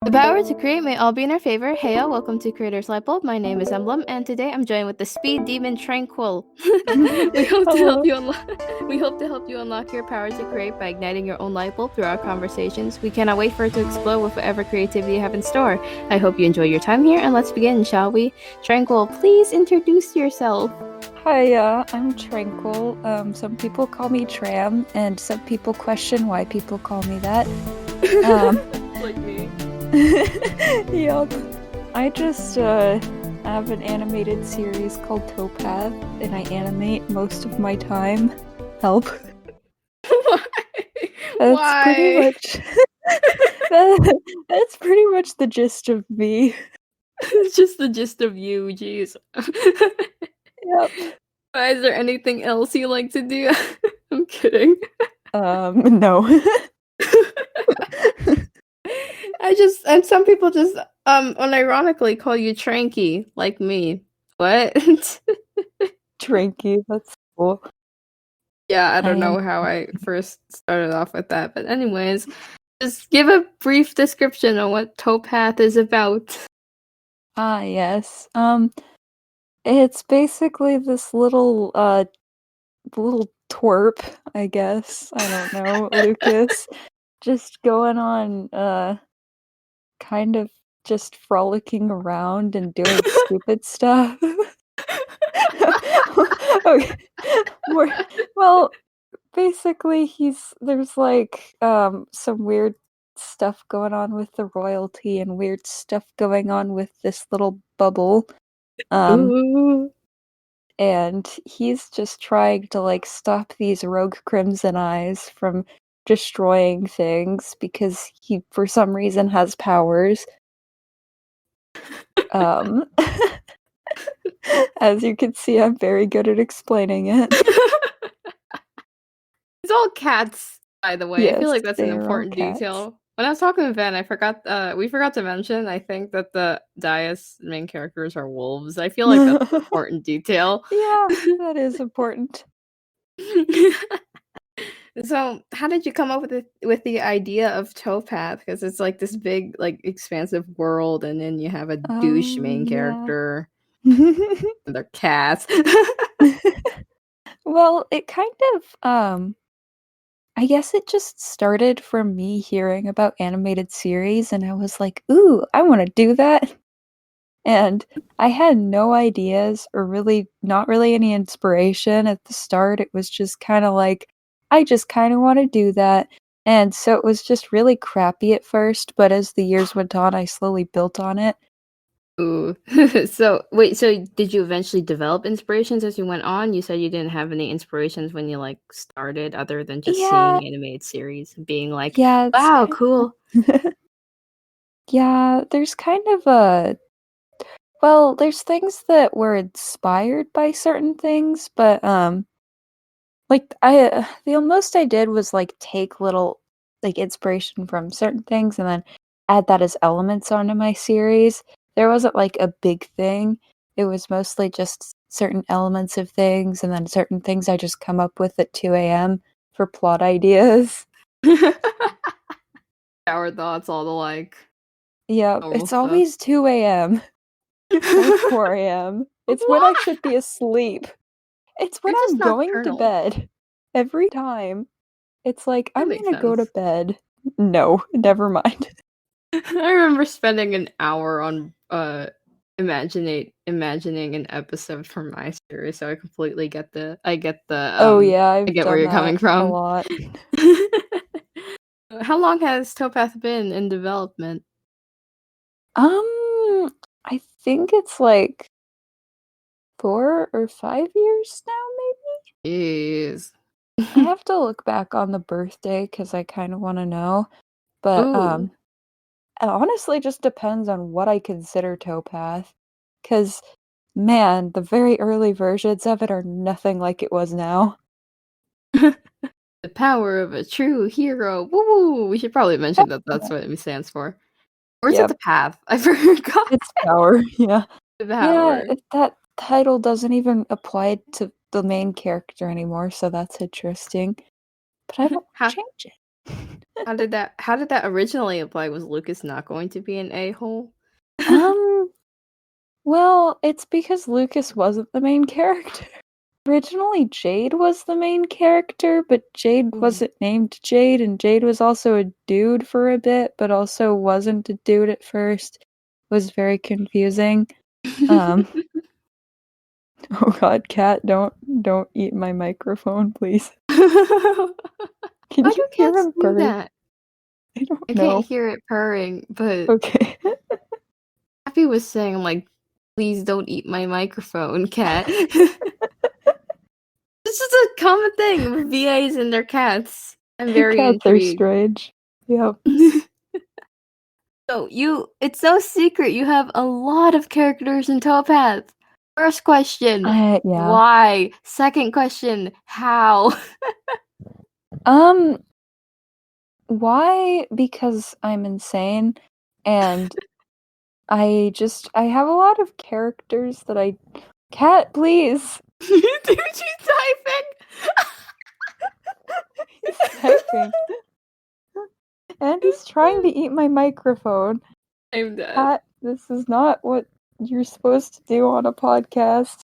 The power to create may all be in our favor. Heyo, welcome to Creator's Lightbulb. My name is Emblem, and today I'm joined with the Speed Demon Tranquil. We hope to help you unlock your power to create by igniting your own lightbulb through our conversations. We cannot wait for it to explode with whatever creativity you have in store. I hope you enjoy your time here, and let's begin, shall we? Tranquil, please introduce yourself. Hi, I'm Tranquil. Some people call me Tram, and some people question why people call me that. Like me. Yup. I just have an animated series called Topaz, and I animate most of my time. Help. That's pretty much. That's pretty much the gist of me. It's just the gist of you, jeez. Yep. Is there anything else you like to do? I'm kidding. No. And some people just unironically call you Tranky, like me. What? Tranky, that's cool. Yeah, I don't know how I first started off with that, but anyways, just give a brief description of what Towpath is about. Ah, yes. It's basically this little twerp, I guess. I don't know, Lucas. Just going on, kind of just frolicking around and doing stupid stuff. Okay. Well, basically there's like some weird stuff going on with the royalty and weird stuff going on with this little bubble. Ooh. And he's just trying to like stop these rogue Crimsonize from destroying things because he for some reason has powers. As you can see, I'm very good at explaining it. It's all cats, by the way. Yes, I feel like that's an they are all important cats. detail. When I was talking with Van, we forgot to mention, I think that the Dias main characters are wolves. I feel like that's an important detail. Yeah, that is important. So, how did you come up with the idea of Towpath? Because it's like this big, like expansive world, and then you have a douche main character. And they're cats. Well, it kind of I guess it just started from me hearing about animated series, and I was like, "Ooh, I want to do that." And I had no ideas or really not really any inspiration at the start. It was just kind of like, I just kind of want to do that. And so it was just really crappy at first, but as the years went on, I slowly built on it. Ooh. So, wait, so did you eventually develop inspirations as you went on? You said you didn't have any inspirations when you like started other than just Yeah, seeing animated series and being like, yeah, it's wow, kind cool. yeah, there's kind of well, there's things that were inspired by certain things, but like the most I did was like take little like inspiration from certain things and then add that as elements onto my series. There wasn't like a big thing. It was mostly just certain elements of things and then certain things I just come up with at 2 a.m. for plot ideas. Shower thoughts, all the like. Yeah, Normal it's stuff. always 2 a.m. or 4 a.m. It's when I should be asleep. It's when You're just I'm going to nocturnal. bed. Every time. It's like, That I'm makes gonna go to sense. bed. No, never mind. I remember spending an hour on imagining an episode for my series, so I completely get Oh yeah, I I've get where done you're that coming a from. lot. How long has Topaz been in development? I think it's like 4 or 5 years now, maybe? Jeez. I have to look back on the birthday because I kind of want to know. But Ooh. it honestly just depends on what I consider Towpath. Because, man, the very early versions of it are nothing like it was now. The power of a true hero. Woo! We should probably mention that that's what it stands for. Or is it Yep, the path? I forgot. it's power, yeah. The Yeah, power. that title doesn't even apply to the main character anymore, so that's interesting. But I don't How change it. How did that originally apply? Was Lucas not going to be an a-hole? Um, well, it's because Lucas wasn't the main character. Originally, Jade was the main character, but Jade Ooh. wasn't named Jade, and Jade was also a dude for a bit, but also wasn't a dude at first. It was very confusing. Um, oh god, Cat, don't eat my microphone, please. Can Why you do hear cats him do purring? that? I don't I can't know. hear it purring, but Okay. Happy was saying, like, "Please don't eat my microphone, cat." This is a common thing with VAs and their cats. I'm very Cats are intrigued. strange. Yep. So it's no secret you have a lot of characters in Topaz. First question, Yeah. why? Second question, how? Um, why? Because I'm insane, and I have a lot of characters that I Cat, please. Dude, you typing? He's typing. And he's trying to eat my microphone. I'm dead. Cat, this is not what you're supposed to do on a podcast.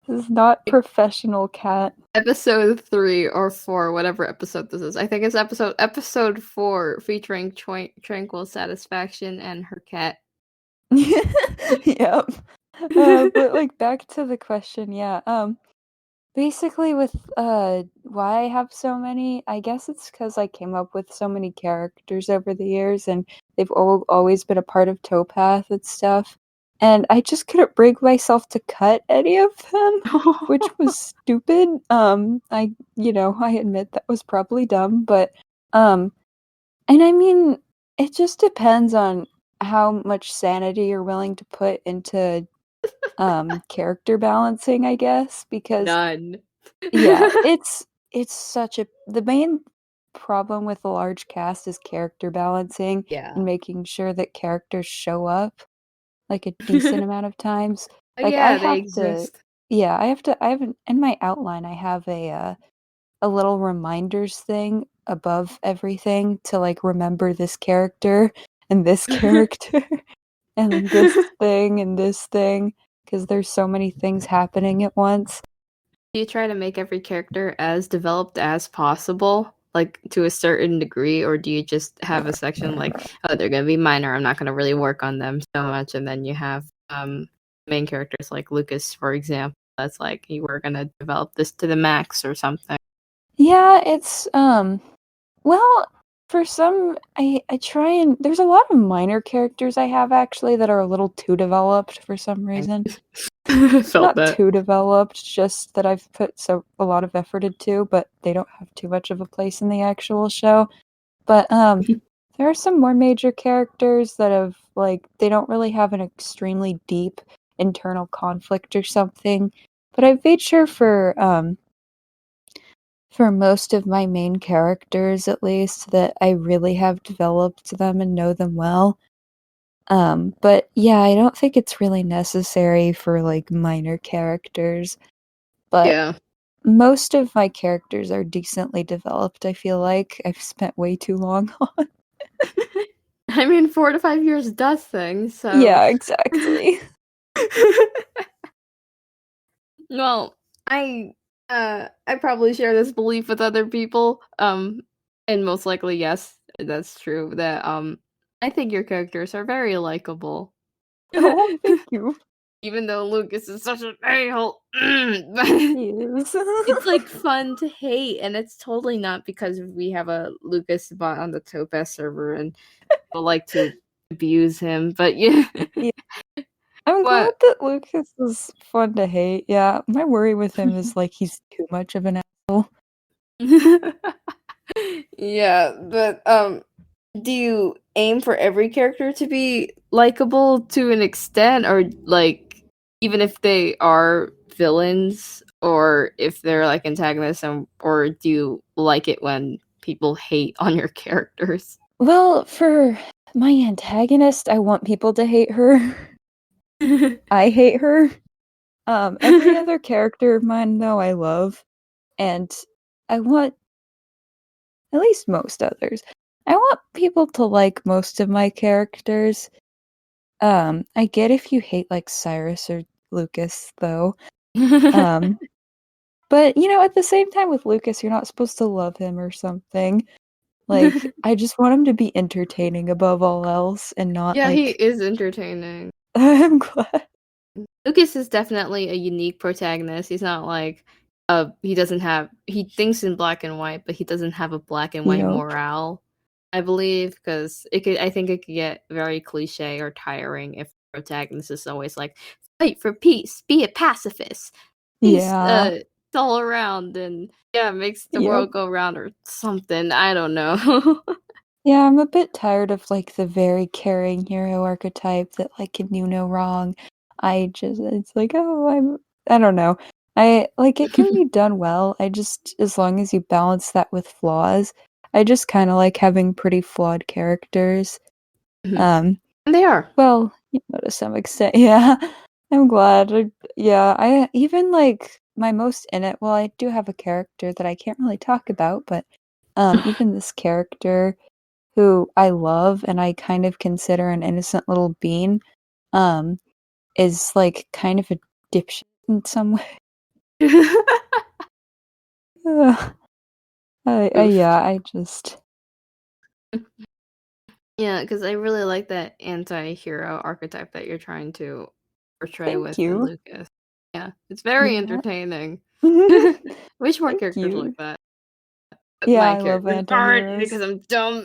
This is not professional, Cat. Episode 3 or 4, whatever episode this is. I think it's episode 4 featuring Tranquil Satisfaction and her cat. Yep. But like back to the question, yeah. Basically with why I have so many, I guess it's because I came up with so many characters over the years and they've always been a part of Towpath and stuff. And I just couldn't bring myself to cut any of them, which was stupid. I admit that was probably dumb, but and I mean, it just depends on how much sanity you're willing to put into character balancing, I guess, because None. yeah, it's such a the main problem with a large cast is character balancing Yeah. and making sure that characters show up like a decent amount of times. Oh, Like I yeah, they have to exist. yeah, I have in my outline I have a little reminders thing above everything to like remember this character and this character and this thing because there's so many things happening at once. Do you try to make every character as developed as possible, like to a certain degree, or do you just have a section like, oh, they're gonna be minor, I'm not gonna really work on them so much, and then you have main characters like Lucas, for example, that's like you were gonna develop this to the max or something. Yeah, it's well, for some I try and there's a lot of minor characters I have actually that are a little too developed for some reason. Felt Not that. too developed, just that I've put a lot of effort into, but they don't have too much of a place in the actual show. But there are some more major characters that have like they don't really have an extremely deep internal conflict or something. But I've made sure for most of my main characters at least that I really have developed them and know them well. But yeah, I don't think it's really necessary for like minor characters, but Yeah. most of my characters are decently developed, I feel like. I've spent way too long on. I mean, 4 to 5 years does things, so. Yeah, exactly. Well, I probably share this belief with other people. And most likely yes, that's true. That I think your characters are very likable. Oh, thank you. Even though Lucas is such an a-hole. But He is. it's like fun to hate, and it's totally not because we have a Lucas bot on the Topaz server and people like to abuse him. But yeah. Yeah. I'm glad What? that Lucas is fun to hate. Yeah, my worry with him is like he's too much of an asshole. Yeah, but do you aim for every character to be likable to an extent, or like even if they are villains, or if they're like antagonists, or do you like it when people hate on your characters? Well, for my antagonist, I want people to hate her. I hate her. Every other character of mine, though, I love, and I want at least most others. I want people to like most of my characters. I get if you hate like Cyrus or Lucas though. But at the same time with Lucas, you're not supposed to love him or something. Like, I just want him to be entertaining above all else and not Yeah, he like is entertaining. I'm glad. Lucas is definitely a unique protagonist. He's not like he thinks in black and white, but he doesn't have a black and white Yep. morale, I believe, because I think it could get very cliche or tiring if the protagonist is always like, fight for peace, be a pacifist, peace Yeah. all around, and yeah, makes the Yep. world go round or something. I don't know. Yeah, I'm a bit tired of like the very caring hero archetype that like can do no wrong. It's like, I don't know. I like it can be done well. I just as long as you balance that with flaws. I just kind of like having pretty flawed characters. Mhm. Um And they are. Well, to some extent, yeah. I'm glad. Yeah, I even like my most in it. Well, I do have a character that I can't really talk about, but even this character who I love and I kind of consider an innocent little bean, um, is like kind of a dipshit in some way. Ugh. Oof. Yeah, I just Yeah, because I really like that anti-hero archetype that you're trying to portray thank with in you. Lucas. Yeah, it's very Yeah. entertaining. Wish more Thank characters like you. that. But Yeah, my I love characters aren't anti-heroes. because I'm dumb.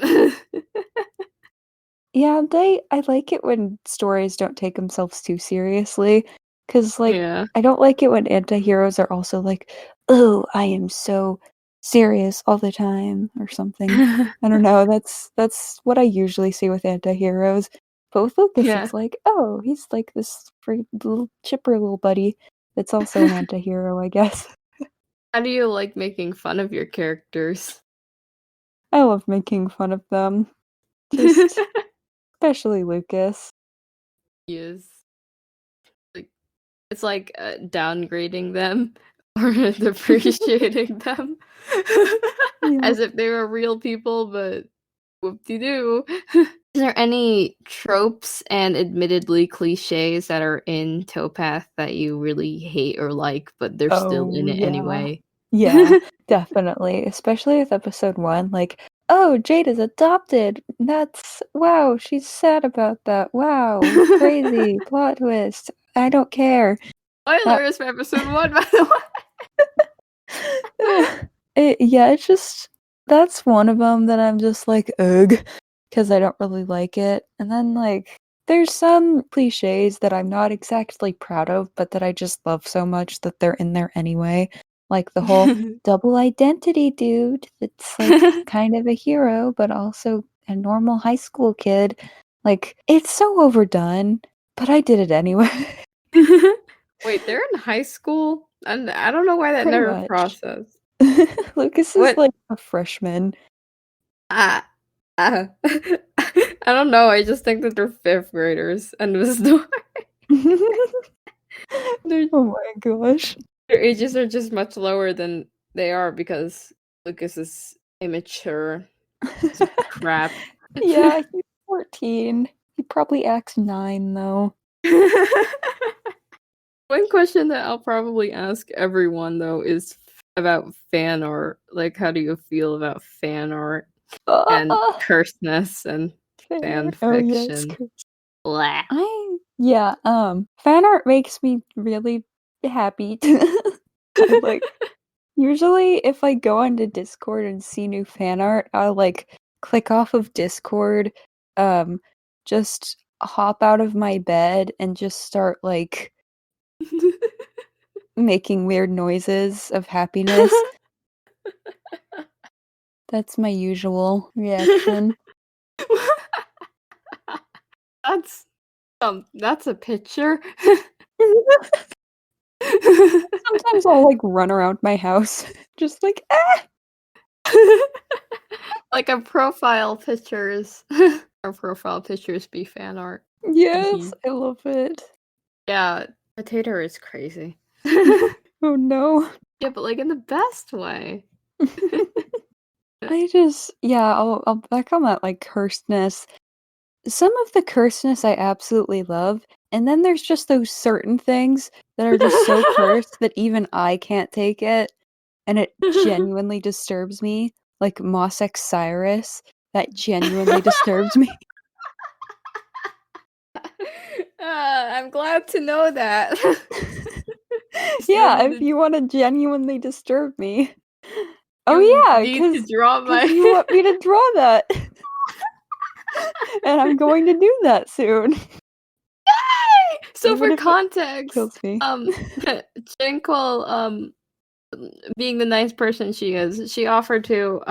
Yeah, I like it when stories don't take themselves too seriously, because like, Yeah. I don't like it when anti-heroes are also like, "Oh, I am so serious all the time," or something. I don't know, that's what I usually see with anti-heroes. But with Lucas, Yeah. it's like, "Oh, he's like this free little chipper little buddy that's also an anti-hero, I guess." How do you like making fun of your characters? I love making fun of them, just especially Lucas. Yes. Like it's like downgrading them or depreciating them Yeah. as if they were real people, but whoop-de-doo. Is there any tropes and admittedly cliches that are in Towpath that you really hate or like, but they're still Oh, in it yeah. anyway? Yeah, definitely, especially with episode 1, like, "Oh, Jade is adopted! That's wow, she's sad about that. Wow, crazy, plot twist. I don't care." That Spoilers for episode 1, by the way. Yeah, it's just that's one of them that I'm just like, "Ugh," because I don't really like it, and then, like, there's some cliches that I'm not exactly proud of, but that I just love so much that they're in there anyway, like the whole double identity dude that's, like, kind of a hero, but also a normal high school kid. Like, it's so overdone, but I did it anyway. Wait, they're in high school? And I don't know why that Pretty never much. processed. Lucas is, What? like, a freshman. Ah, ah. I don't know. I just think that they're fifth graders, and this their Oh my gosh. their ages are just much lower than they are because Lucas is immature. Piece of crap. Yeah, he's 14. He probably acts 9 though. One question that I'll probably ask everyone though is about fan art. Like, how do you feel about fan art and Ah, curseness and fan fan art. Oh yes, fiction? Blah. yeah, fan art makes me really happy. I like usually if I go onto Discord and see new fan art, I'll like click off of Discord, um, just hop out of my bed and just start like making weird noises of happiness. That's my usual reaction. That's that's a picture. Sometimes I'll like run around my house, just like, ah! Like a profile pictures. Our profile pictures be fan art. Yes, Hehe. I love it. Yeah, potato is crazy. Oh no. Yeah, but like in the best way. I'll back on that, like, cursedness. Some of the cursedness I absolutely love, and then there's just those certain things that are just so cursed that even I can't take it, and it genuinely disturbs me, like Moss X Cyrus, that genuinely disturbs me. I'm glad to know that. Still Yeah, need if to you wanna genuinely disturb me. Oh, you yeah, need to draw cause my you want me to draw that. And I'm going to do that soon. So Even for if it context, kills me. Tranquil, being the nice person she is, she offered to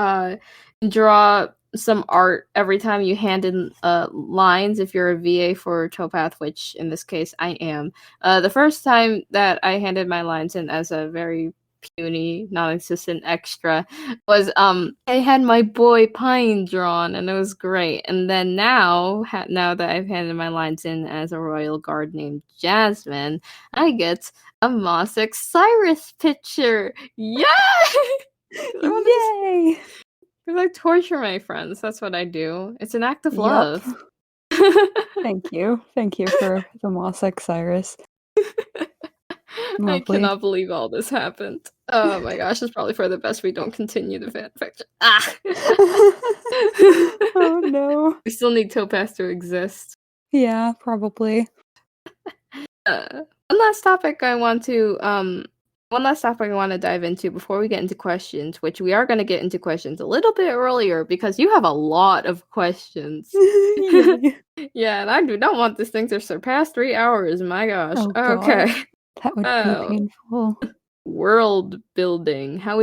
draw some art every time you hand in lines if you're a VA for Towpath, which in this case I am. The first time that I handed my lines in as a very puny, non-existent extra was I had my boy Pine drawn and it was great. And then now that I've handed my lines in as a royal guard named Jasmine, I get a Moss X Cyrus picture. Yay! Yay! I torture my friends. That's what I do. It's an act of Yup. love. Thank you. Thank you for the Moss X Cyrus. I Lovely. cannot believe all this happened. Oh my gosh, it's probably for the best we don't continue the fanfiction. Ah! Oh no. We still need Topaz to exist. Yeah, probably. One last topic I want to dive into before we get into questions, which we are going to get into questions a little bit earlier because you have a lot of questions. Yay. Yeah, and I do not want this thing to surpass 3 hours. My gosh. Oh god. Okay. That would be Oh, painful. world building. How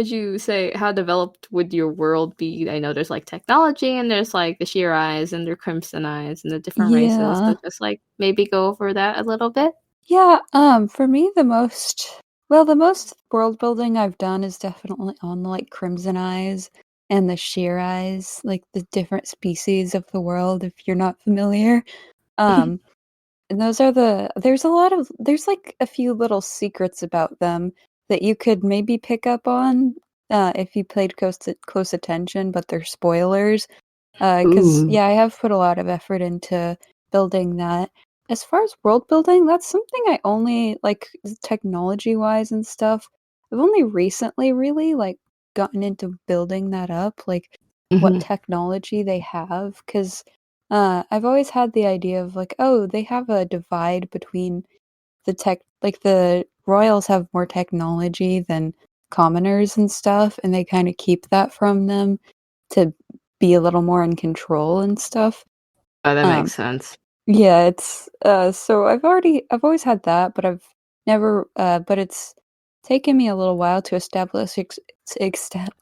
developed would your world be? I know there's like technology and there's like the sheer eyes and the Crimsonize and the different races. So Yeah. just like maybe go over that a little bit. Yeah, for me the most world building I've done is definitely on like Crimsonize and the Sheer Eyes, like the different species of the world if you're not familiar. Um And those are there's like a few little secrets about them that you could maybe pick up on if you played close attention, but they're spoilers. Because Ooh. yeah, I have put a lot of effort into building that. As far as world building, that's something I only like technology-wise and stuff. I've only recently really like gotten into building that up, like what Mhm. technology they have, because I've always had the idea of like, oh, they have a divide between like the royals have more technology than commoners and stuff, and they kind of keep that from them to be a little more in control and stuff. Oh, that makes Um, sense. yeah, it's so I've always had that, but I've never but it's taken me a little while to establish exactly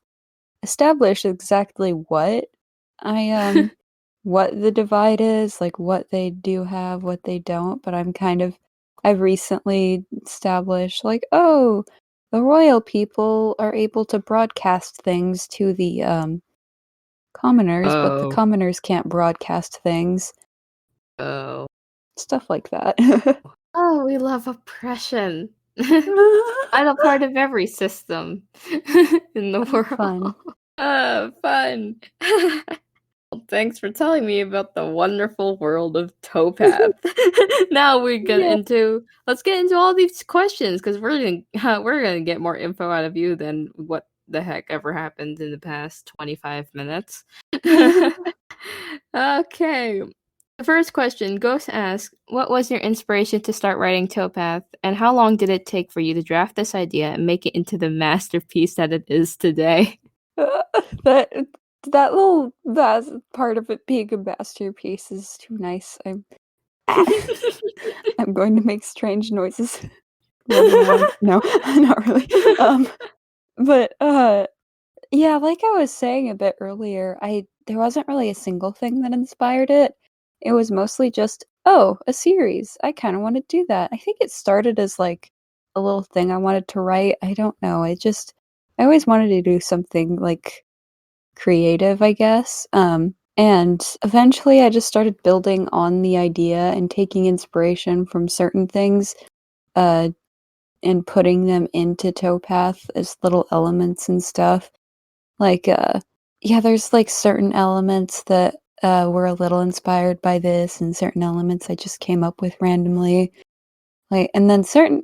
what the divide is, like what they do have, what they don't, but I've recently established like, oh, the royal people are able to broadcast things to the commoners, but the Oh. commoners can't broadcast things. Oh. Stuff like that. Oh, we love oppression. I'm part of every system in the world. Fun. Fun. Well, thanks for telling me about the wonderful world of Topaz. Now Yeah. let's get into all these questions because we're gonna get more info out of you than what the heck ever happened in the past 25 minutes. Okay. The first question, Ghost asks, what was your inspiration to start writing Topaz, and how long did it take for you to draft this idea and make it into the masterpiece that it is today? that that part of it being a masterpiece is too nice. I'm going to make strange noises running around. No, not really. But yeah, like I was saying a bit earlier, I there wasn't really a single thing that inspired it. It was mostly just, oh, a series. I kind of want to do that. I think it started as like a little thing I wanted to write. I don't know. I always wanted to do something like creative, I guess. And eventually I just started building on the idea and taking inspiration from certain things, uh, and putting them into Towpath as little elements and stuff. Like, yeah, there's like certain elements that were a little inspired by this, and certain elements I just came up with randomly. Like, and then certain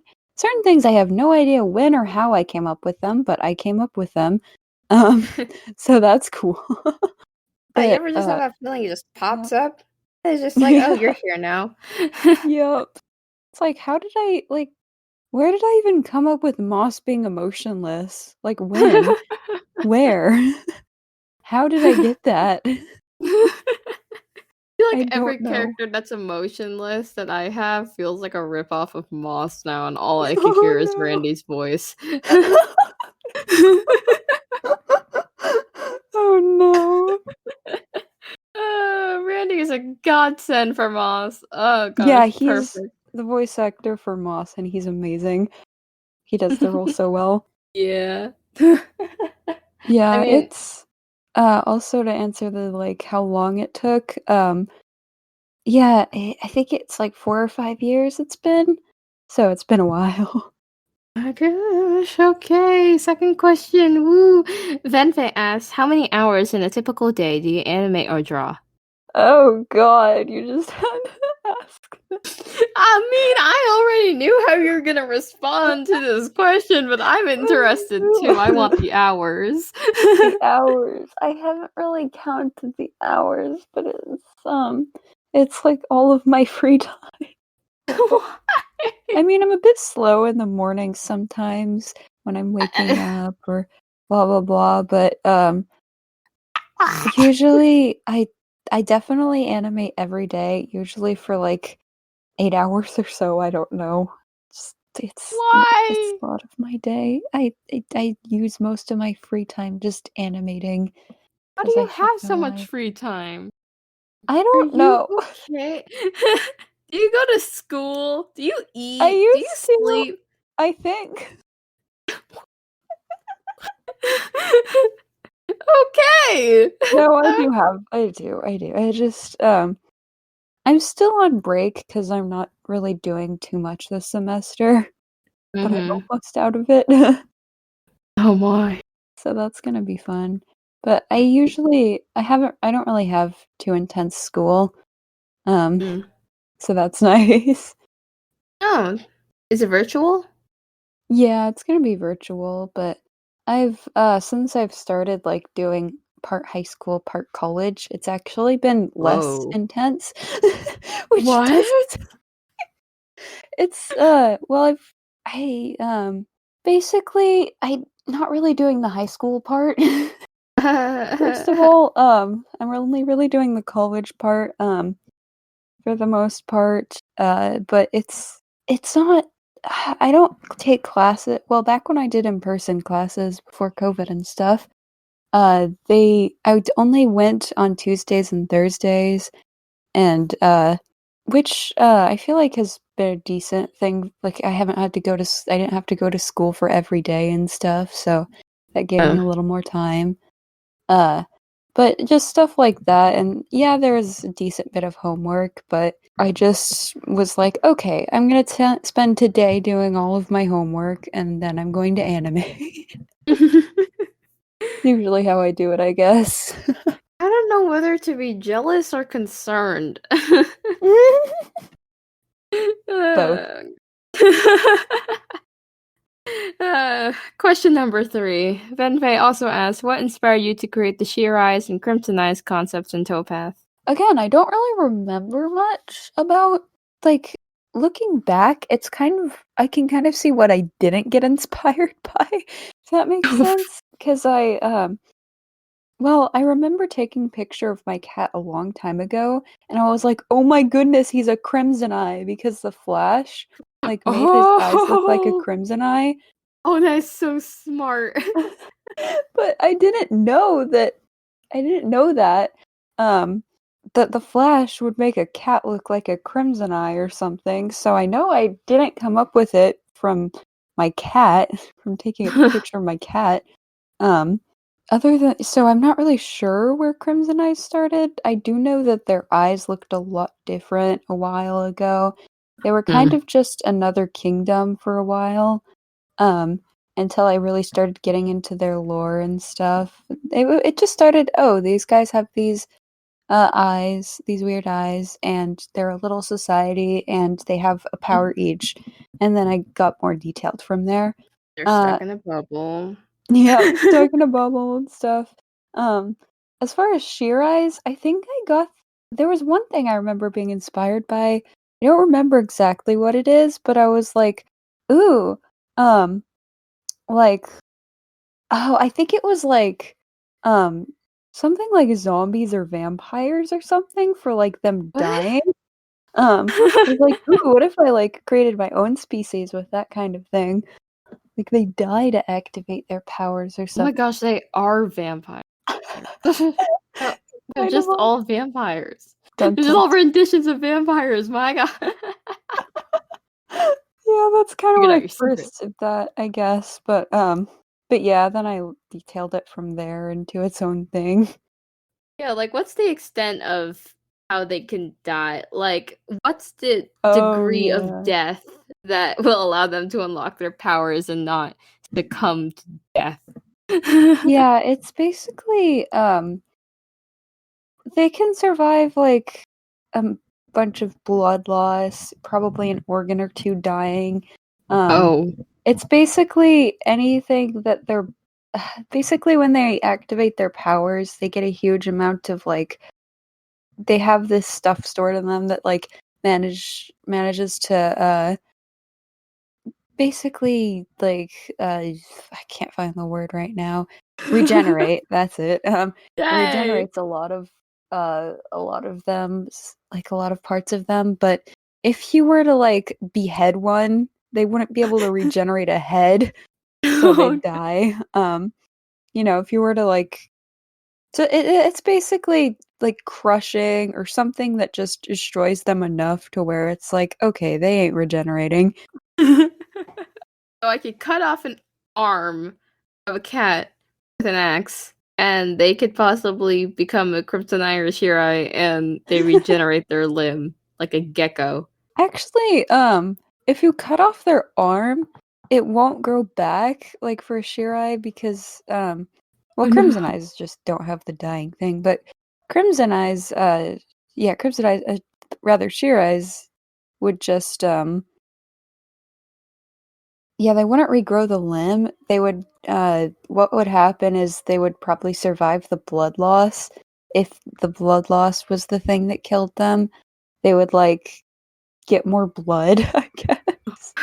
things I have no idea when or how I came up with them, but I came up with them. Um, so that's cool. You But ever just have that feeling it just yeah, pops up? It's just like, oh, you're yeah, here now. yep. It's like, how did I like? Where did I even come up with moss being emotionless? Like when? Where? How did I get that? I feel I like don't every know. character that's emotionless that I have feels like a ripoff of Moss now, and all I could hear is Oh Randy's voice. oh no. Randy is a godsend for Moss. Oh Yeah, gosh, he's perfect. the voice actor for Moss, and he's amazing. He does the role so well. Yeah. I Yeah, mean, it's also to answer the like how long it took. Yeah, I think it's like 4 or 5 years it's been. So it's been a while. oh gosh, okay. Second question. Woo. Venfae asks, how many hours in a typical day do you animate or draw? Oh god, you just had to ask. I mean, I already knew how you were gonna respond to this question, but I'm interested too. I want the hours. The hours. I haven't really counted the hours, but it's like all of my free time. I mean, I'm a bit slow in the morning sometimes when I'm waking up or blah blah blah, but usually I definitely animate every day, usually for like 8 hours or so, I don't know. It's Why? a lot of my day. I use most of my free time just animating How do because I you have have so no much life. free time? I Are don't you know. okay? Do you go to school? Do you I eat? Do you used to, sleep? I think. Okay. No, I do. I just, I'm still on break because 'cause I'm not really doing too much this semester, but I'm Mhm. almost out of it. Oh my. So that's gonna be fun. But I don't really have too intense school, um, Mm. so that's nice. Oh, is it virtual? Yeah, it's gonna be virtual, but since I've started, like, doing part high school, part college, it's actually been less Whoa. intense, which does What? well, basically, I'm not really doing the high school part. First of all, I'm only really doing the college part, for the most part, but it's not I don't take classes well, back when I did in-person classes before COVID and stuff, only went on Tuesdays and Thursdays, and, which, I feel like has been a decent thing, like, I didn't have to go to school for every day and stuff, so that gave me Oh. a little more time. Uh, but just stuff like that, and yeah, there was a decent bit of homework, but I just was like, "Okay, I'm gonna spend today doing all of my homework, and then I'm going to animate." Usually how I do it, I guess. I don't know whether to be jealous or concerned. Both. Uh, question number 3. Venfae also asks, what inspired you to create the sheer eyes and Crimsonize concepts in Towpath? Again, I don't really remember much about, like, looking back, it's kind of I can kind of see what I didn't get inspired by, if that makes sense. Because well, I remember taking a picture of my cat a long time ago, and I was like, "Oh my goodness, he's a crimson eye," because the flash, like, made his eyes look like a Oh, crimson eye. oh, that's so smart. But I didn't know that, um, that the flash would make a cat look like a crimson eye or something, so I know I didn't come up with it from my cat, from taking a picture of my cat. Um, other than so I'm not really sure where Crimson Eyes started. I do know that their eyes looked a lot different a while ago. They were kind Mm. of just another kingdom for a while. Um, until I really started getting into their lore and stuff. It just started, oh, these guys have these eyes, these weird eyes, and they're a little society, and they have a power each. And then I got more detailed from there. They're stuck in a bubble. Yeah, stuck in a bubble and stuff. As far as Sheer Eyes, I think there was one thing I remember being inspired by. I don't remember exactly what it is, but I was like, ooh, like, oh, I think it was like, um, something like zombies or vampires or something for like them dying. I was like, ooh, what if I like created my own species with that kind of thing? Like they die to activate their powers or Oh my something. gosh, they are vampires. They're they're Kind of just all vampires. They're dun, just dun. all renditions of vampires. My god. Yeah, that's kind of Figured what out I your secret. first did that, I guess. But yeah, then I detailed it from there into its own thing. Yeah, like what's the extent of how they can die? Like, what's the Oh degree of yeah. death that will allow them to unlock their powers and not succumb to death? Yeah, it's basically they can survive like a bunch of blood loss, probably an organ or two dying. Oh. It's basically anything that they're basically when they activate their powers, they get a huge amount of like they have this stuff stored in them that like manages to basically like I can't find the word right now. Regenerate, that's it. It Yay! regenerates a lot of them, like a lot of parts of them, but if you were to like behead one, they wouldn't be able to regenerate a head, so they'd die. If you were to like so it's basically like crushing or something that just destroys them enough to where it's like, okay, they ain't regenerating. So I could cut off an arm of a cat with an axe, and they could possibly become a Crimsonize or Shirai, and they regenerate their limb like a gecko. Actually, if you cut off their arm, it won't grow back like for Shirai because well, Oh no. Crimson Eyes just don't have the dying thing, but Crimson Eyes, Crimson Eyes, rather Sheer Eyes would just yeah, they wouldn't regrow the limb. They would what would happen is they would probably survive the blood loss. If the blood loss was the thing that killed them, they would like get more blood, I guess.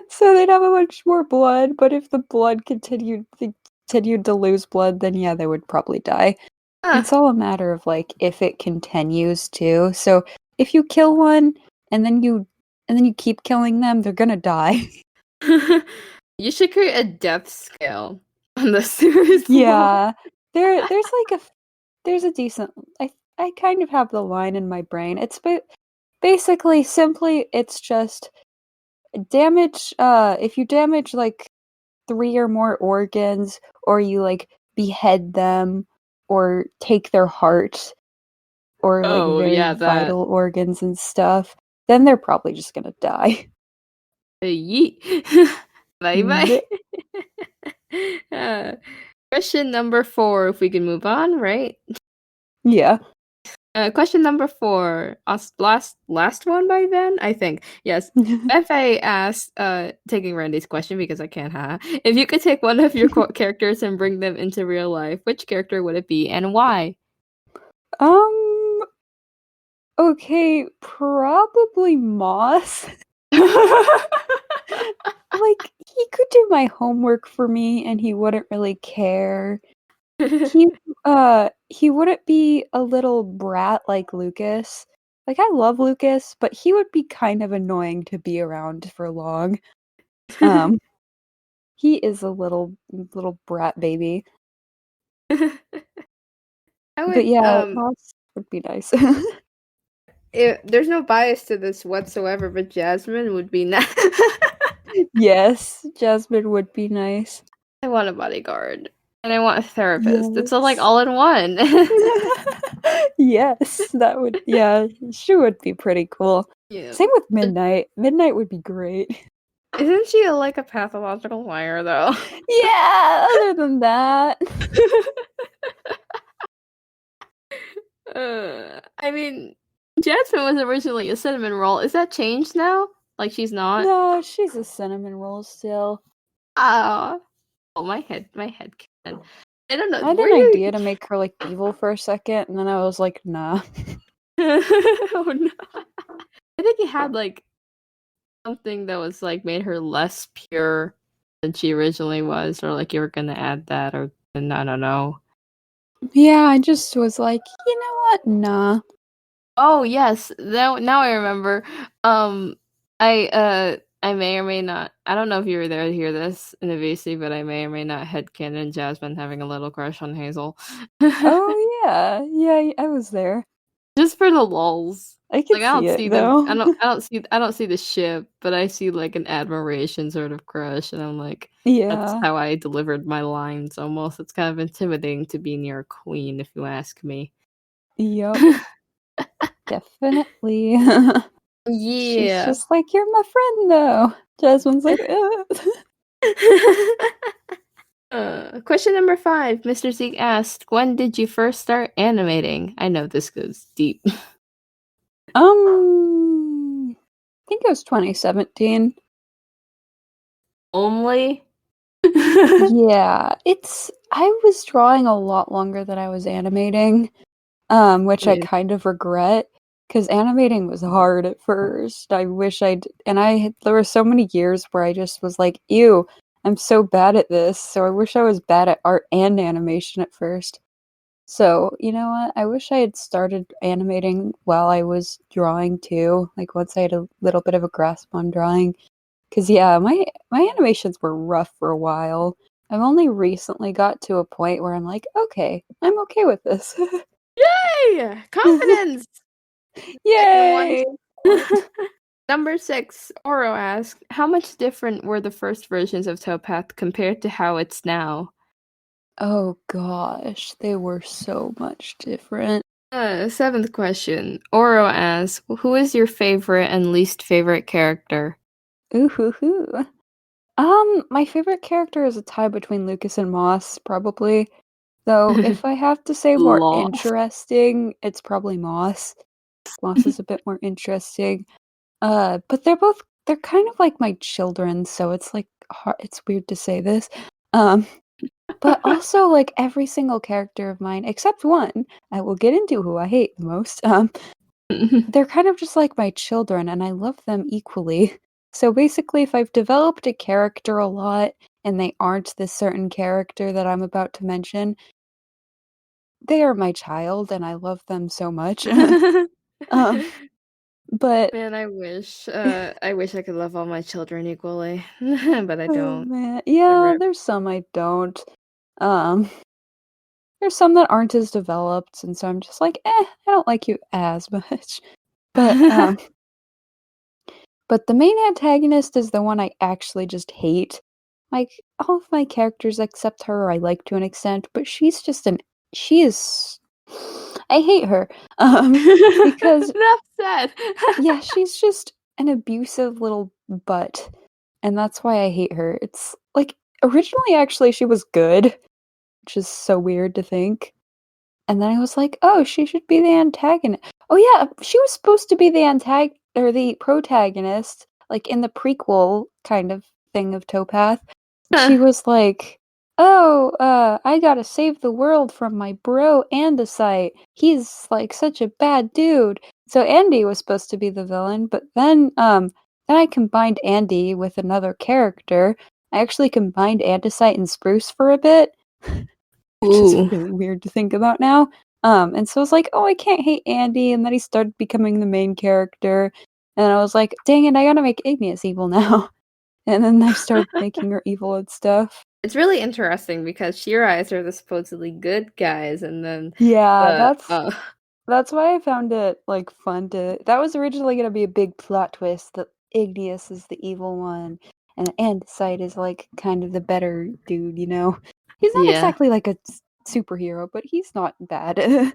So they'd have a bunch more blood, but if the blood continued to lose blood, then yeah, they would probably die. Ah. It's all a matter of like if it continues to. So if you kill one and then you keep killing them, they're gonna die. You should create a death scale on the series lore. Yeah. There's a decent I kind of have the line in my brain. It's basically simply it's just damage if you damage like 3 or more organs or you like behead them or take their heart or like Oh very yeah, that. vital organs and stuff, then they're probably just gonna die. Yeet. Bye bye. Blech. uh, Question number 4, if we can move on, right? Yeah. Question number 4. Last one by then, I think. Yes. Venfae asked, taking Randy's question because I can't, if you could take one of your characters and bring them into real life, which character would it be and why? Um okay, probably Moss. Like he could do my homework for me and he wouldn't really care. He he wouldn't be a little brat like Lucas. Like I love Lucas, but he would be kind of annoying to be around for long. Um he is a little brat baby. I But would yeah, Moss would be nice. there's no bias to this whatsoever, but Jasmine would be nice. Yes, Jasmine would be nice. I want a bodyguard. And I want a therapist. It's all like Yes. all in one. Yes, that would yeah, she would be pretty cool. Yeah. Same with Midnight. Midnight would be great. Isn't she like a pathological liar though? Yeah, other than that. I mean, Jasmine was originally a cinnamon roll. Is that changed now? Like she's not? No, she's a cinnamon roll still. Oh, my head canon. I don't know. I had Were an you? idea to make her like evil for a second, and then I was like, nah. Oh no! I think it had like something that was like made her less pure than she originally was, or like you were gonna add that, or I don't know. Yeah, I just was like, you know what? Nah. Oh yes, now I remember. I may or may not. I don't know if you were there to hear this in the VC, but I may or may not headcanon Jasmine having a little crush on Hazel. Oh yeah, yeah, I was there. Just for the lulz. I could Like I see don't it see them. though. I don't see the ship, but I see like an admiration sort of crush, and I'm like, that's Yeah. how I delivered my lines. Almost, it's kind of intimidating to be near a queen, if you ask me. Yup. Definitely. She's Yeah. just like, you're my friend though. Jasmine's like, Question number 5. Mr. Zeke asked, when did you first start animating? I know this goes deep. I think it was 2017. Only? Yeah, I was drawing a lot longer than I was animating, which I Yeah. kind of regret because animating was hard at first. I wish there were so many years where I just was like, ew, I'm so bad at this. So I wish I was bad at art and animation at first. So, you know what? I wish I had started animating while I was drawing too, like once I had a little bit of a grasp on drawing. Cause yeah, my animations were rough for a while. I've only recently got to a point where I'm like, okay, I'm okay with this. Yay! Confidence! Second one. Yay! Number 6, Oro asked, how much different were the first versions of Topaz compared to how it's now? Oh gosh, they were so much different. 7th question, Oro asks, who is your favorite and least favorite character? Ooh hoo hoo. My favorite character is a tie between Lucas and Moss, probably. Though if I have to say more Lost. interesting, it's probably Moss. Moss is a bit more interesting. But they're kind of like my children, so it's like it's weird to say this. Um, but also like every single character of mine, except one, I will get into who I hate the most. They're kind of just like my children, and I love them equally. So basically, if I've developed a character a lot and they aren't this certain character that I'm about to mention, they are my child, and I love them so much. um, but Man, I wish I could love all my children equally, but I oh don't. man, yeah, Rip. there's some I don't. Um, there's some that aren't as developed, and so I'm just like, I don't like you as much. But but the main antagonist is the one I actually just hate. Like all of my characters except her I like to an extent, but she is I hate her. Because Enough said. yeah, she's just an abusive little butt. And that's why I hate her. It's like originally actually she was good, which is so weird to think. And then I was like, "Oh, she should be the antagonist." Oh yeah, she was supposed to be the or the protagonist, like in the prequel kind of thing of Towpath. She was like, "Oh, I gotta save the world from my bro Andesite. He's like such a bad dude." So Andy was supposed to be the villain, but then I combined Andy with another character. I actually combined Andesite and Spruce for a bit, which is Ooh. really weird to think about now. And so I was like, oh, I can't hate Andy, and then he started becoming the main character, and I was like, dang it, I gotta make Igneous evil now. And then I started making her evil and stuff. It's really interesting because Shirais are the supposedly good guys, and then Yeah, the that's why I found it like fun to. That was originally gonna be a big plot twist that Igneous is the evil one, and Andesite is like kind of the better dude. You know, he's not yeah. exactly like a superhero, but he's not bad. Oh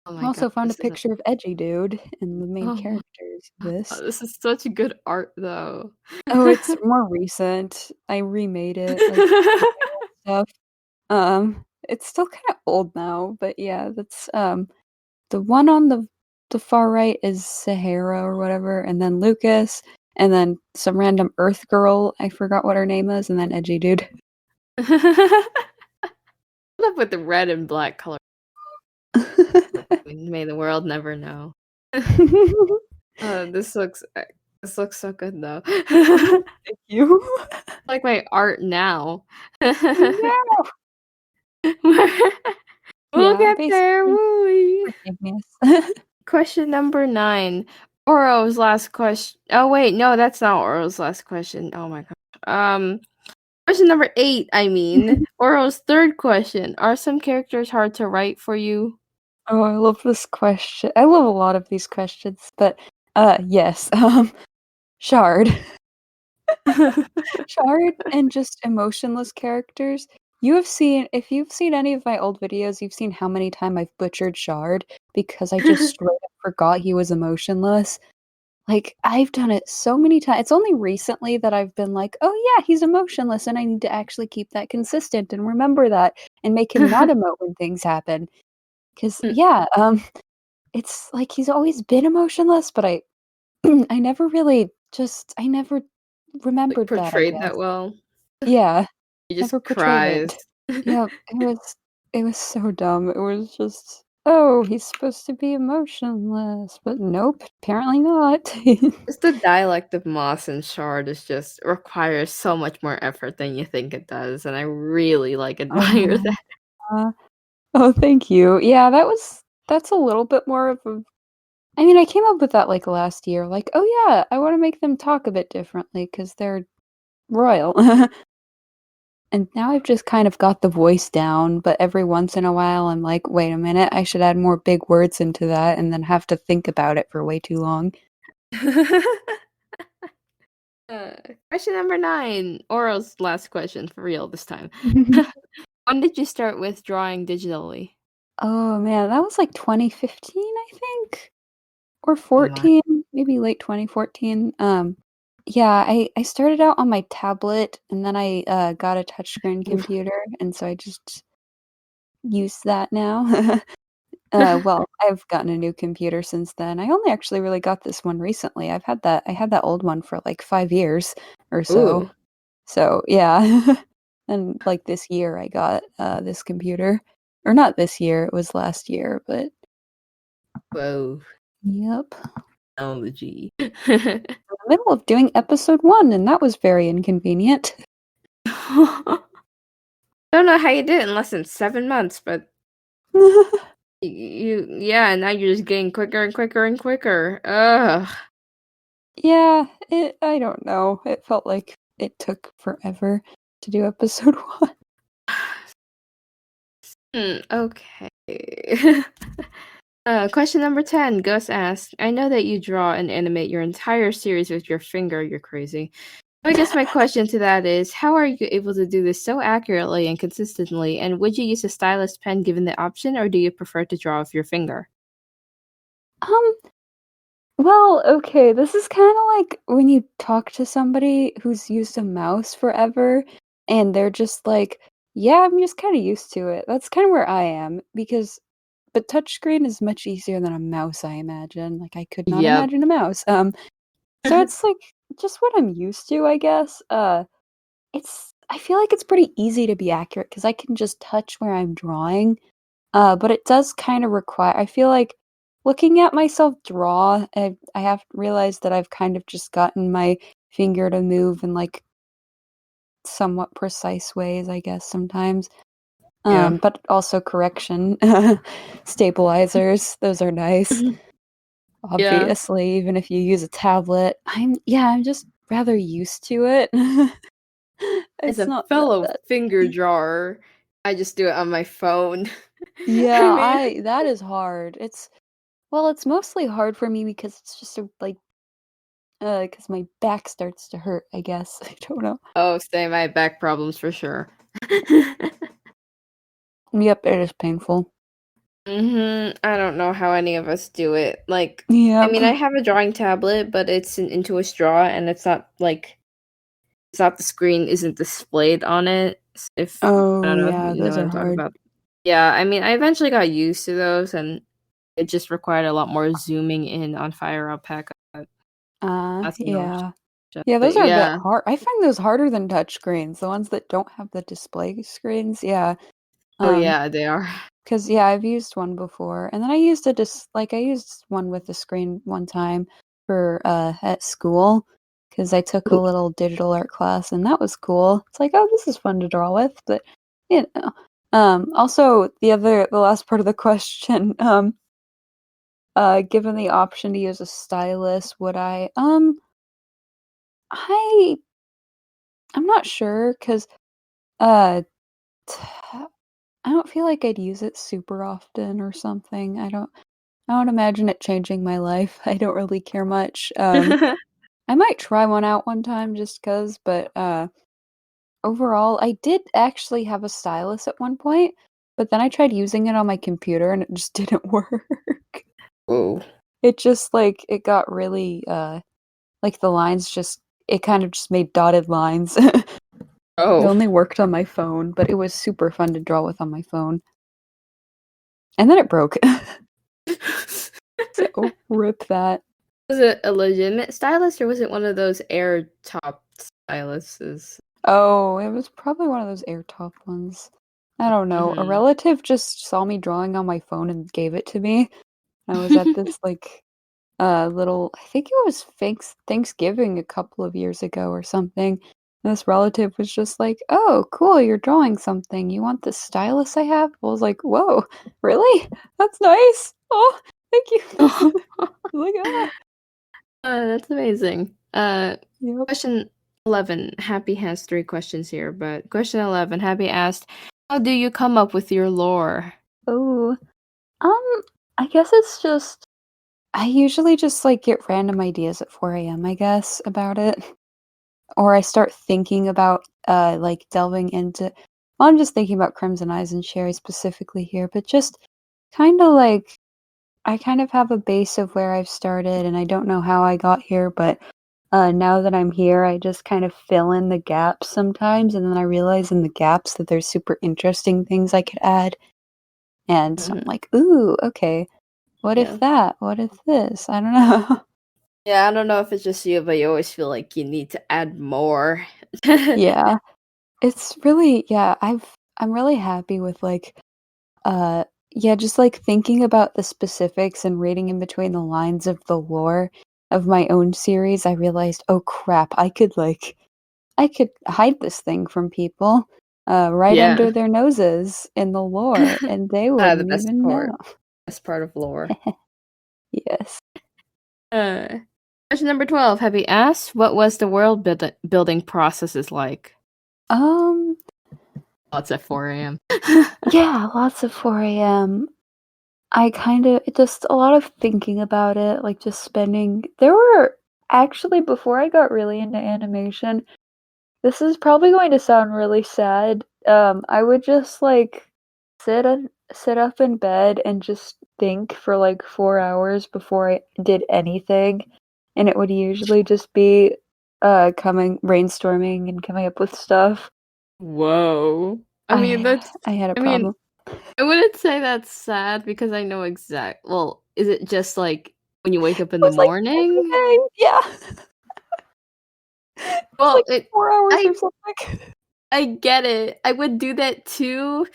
I my god, also found a this isn't. picture of Edgy Dude in the main Oh, characters. see this. This is such good art, though. Oh, it's more recent. I remade it, like, with my old stuff. It's still kinda old now, but yeah, that's, the one on the far right is Sahara or whatever, and then Lucas, and then some random Earth girl, I forgot what her name is, and then Edgy Dude. Love with the red and black color. May the world never know. This looks so good though. Thank you. Like my art now. Yeah. We'll Yeah, get there, basically woo. forgiveness. Question number 9. Oro's last question. Oh wait, no, that's not Oro's last question. Oh my gosh. Question number 8, I mean. Oro's third question. Are some characters hard to write for you? Oh, I love this question. I love a lot of these questions, but, yes, Shard. Shard and just emotionless characters. If you've seen any of my old videos, you've seen how many times I've butchered Shard because I just straight up forgot he was emotionless. Like, I've done it so many times. It's only recently that I've been like, "Oh yeah, he's emotionless, and I need to actually keep that consistent and remember that and make him not emote when things happen." 'Cause yeah, it's like he's always been emotionless, but I I never really I never Like remembered that, I portrayed that guess. well. Yeah, He never just portrayed cries. it. Yep, it was so dumb. It was just, "Oh, he's supposed to be emotionless," but nope, apparently not. Just the dialect of Moss and Shard is just requires so much more effort than you think it does, and I really admire Oh, that. oh, thank you. Yeah, that's a little bit more of a I mean, I came up with that, like, last year, like, "Oh, yeah, I wanna make them talk a bit differently because 'cause they're royal." And now I've just kind of got the voice down, but every once in a while, I'm like, "Wait a minute, I should add more big words into that," and then have to think about it for way too long. Uh, Question number 9. Oro's last question for real this time. When did you start with drawing digitally? Oh, man, that was, like, 2015, I think? Or Oh my. 14, maybe late 2014, yeah, I started out on my tablet, and then I, got a touchscreen computer, and so I just use that now. Well, I've gotten a new computer since then. I only actually really got this one recently. I had that old one for, like, 5 years or so. Ooh. So, yeah. And, like, this year I got, this computer. Or not this year, it was last year, but Whoa. yep. Technology. In the middle of doing episode 1, and that was very inconvenient. Don't know how you did it in less than 7 months, but yeah, now you're just getting quicker and quicker and quicker. Ugh. Yeah, I don't know. It felt like it took forever to do episode 1. Okay. Question number 10. Gus asks, I know that you draw and animate your entire series with your finger. You're crazy. I guess my question to that is, how are you able to do this so accurately and consistently? And would you use a stylus pen given the option, or do you prefer to draw with your finger? Um, well, okay, this is kinda like when you talk to somebody who's used a mouse forever, and they're just like, "Yeah, I'm just kinda used to it." That's kinda where I am, but touchscreen is much easier than a mouse, I imagine, like, I could not Yep. imagine a mouse, so it's, like, just what I'm used to, I guess, I feel like it's pretty easy to be accurate because I can just touch where I'm drawing, but it does kinda require I feel like looking at myself draw, I have realized that I've kind of just gotten my finger to move in, like, somewhat precise ways, I guess, sometimes, Yeah. but also correction. Stabilizers, those are nice, Yeah. obviously, even if you use a tablet. I'm just rather used to it. As It's a not fellow that finger drawer, I just do it on my phone. I Yeah, mean, I that is hard. It's mostly hard for me because it's just so, like, because my back starts to hurt, I guess. I don't know. oh, same. I have back problems for sure. Yep, it is painful. I don't know how any of us do it. Like, I Yep. mean, I have a drawing tablet, but it's into a straw, and it's not the screen isn't displayed on it. If I Oh don't know if yeah, you know those what are I'm talking hard. about. Yeah, I mean, I eventually got used to those, and it just required a lot more zooming in on Fire Alpaca. That's annoying. Yeah. Yeah, those But are a bit yeah, hard. I find those harder than touch screens, the ones that don't have the display screens. Yeah. oh Um, yeah, they are. 'Cause yeah, I've used one before, and then I used one with the screen one time for at school because I took a Ooh. little digital art class, and that was cool. It's like, oh, this is fun to draw with, but you know. Also the last part of the question, given the option to use a stylus, would I? I I'm not sure because uh I don't feel like I'd use it super often or something. I don't imagine it changing my life. I don't really care much. I might try one out one time just 'cause, but, overall, I did actually have a stylus at one point, but then I tried using it on my computer and it just didn't work. Whoa. It just, like, it got really, like, the lines just it kind of just made dotted lines. It Oh. only worked on my phone, but it was super fun to draw with on my phone. And then it broke. So, rip that. Was it a legitimate stylus or was it one of those air top styluses? Oh, it was probably one of those air top ones. I don't know. A Mhm. relative just saw me drawing on my phone and gave it to me. I was at this like little I think it was Thanksgiving a couple of years ago or something. And this relative was just like, "Oh, cool, you're drawing something. You want this stylus I have?" I was like, "Whoa, really? That's nice. Oh, thank you." I was like, ah. That's amazing. Yep. Question 11. Happy has three questions here, but question 11, Happy asked, how do you come up with your lore? Oh, um, I guess it's just I usually just, like, get random ideas at 4 AM, I guess, about it. Or I start thinking about, like, delving into well, I'm just thinking about Crimsonize and Sherry specifically here, but just kinda like I kind of have a base of where I've started, and I don't know how I got here, but, now that I'm here, I just kind of fill in the gaps sometimes, and then I realize in the gaps that there's super interesting things I could add, and so I'm Mhm. like, "Ooh, okay. What if Yeah. that? What if this?" I don't know. Yeah, I don't know if it's just you, but you always feel like you need to add more. Yeah. It's really yeah, I'm really happy with, like, yeah, just, like, thinking about the specifics and reading in between the lines of the lore of my own series, I realized, "Oh, crap, I could hide this thing from people, right Yeah. under their noses in the lore, and they The wouldn't best even part. know." Best part of lore. Yes. Uh, Question number 12. Happy asks, what was the building processes like? Um, Oh, it's at 4 a.m. yeah, lots of 4 AM. I kinda just a lot of thinking about it, like, just spending there were actually, before I got really into animation this is probably going to sound really sad, I would just, like, sit up in bed and just think for, like, 4 hours before I did anything, and it would usually just be, coming brainstorming and coming up with stuff. Whoa. I mean, I that's I had a I mean, problem. I wouldn't say that's sad because I know well, is it just like when you wake up It in the was, like, every morning? day, yeah. It was, like, Well, it 4 hours or I something. I get it. I would do that too.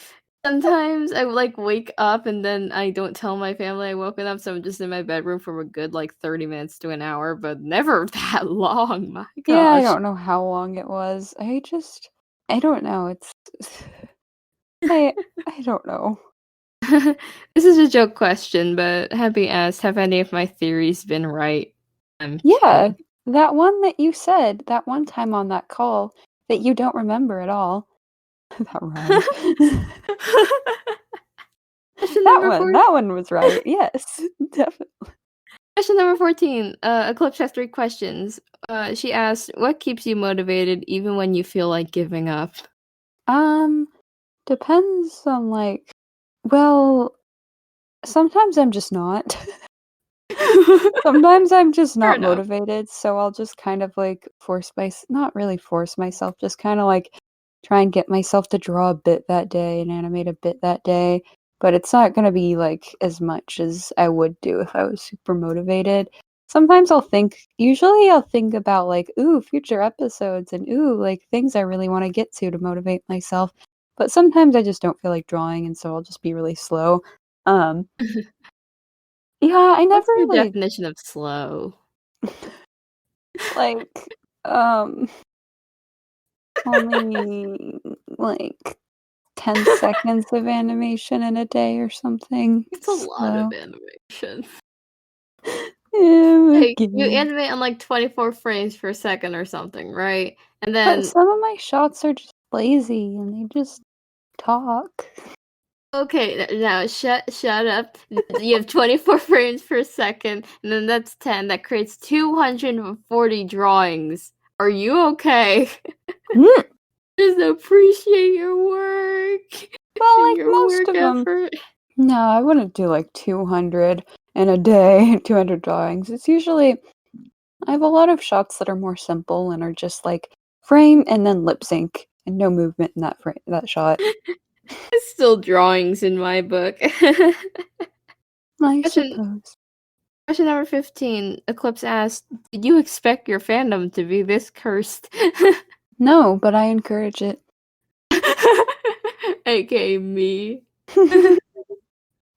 Sometimes I would, like, wake up and then I don't tell my family I woken up, so I'm just in my bedroom for a good, like, 30 minutes to an hour, but never that long, my Yeah, I gosh. don't know how long it was. I don't know, it's I don't know. This is a joke question, but Happy asked, "Have any of my theories been right?" I'm Yeah, kidding. that one that you said that one time on that call that you don't remember at all. That rhymed. Question number 4 That one was right, yes, definitely. Question number 14, Eclipse has 3 questions. She asked, "What keeps you motivated even when you feel like giving up?" Um, depends on, like well, sometimes I'm just not. Sometimes I'm just Fair not enough. motivated, so I'll just kind of, like, not really force myself, just kinda, like, try and get myself to draw a bit that day and animate a bit that day, but it's not gonna be, like, as much as I would do if I was super motivated. Sometimes usually I'll think about, like, "Ooh, future episodes," and, "Ooh, like, things I really wanna get to motivate myself," but sometimes I just don't feel like drawing, and so I'll just be really slow. Um, yeah, I never, What's your like definition of slow? like, um, only, like, 10 seconds of animation in a day or something. It's a It's lot of slow. animation. Like, you Okay. animate on, like, 24 frames per second or something, right? And But then some of my shots are just lazy, and they just talk. okay, now shut up. You have 24 frames per second, and then that's 10. That creates 240 drawings. Are you okay? Mm. Just appreciate your work Well, and like, your most work of them. effort. No, I wouldn't do, like, 200 in a day, 200 drawings. It's usually I have a lot of shots that are more simple and are just, like, frame and then lip sync and no movement in that shot. It's still drawings in my book. I Question suppose. question number 15. Eclipse asked, "Did you expect your fandom to be this cursed?" No, but I encourage it. AKA me.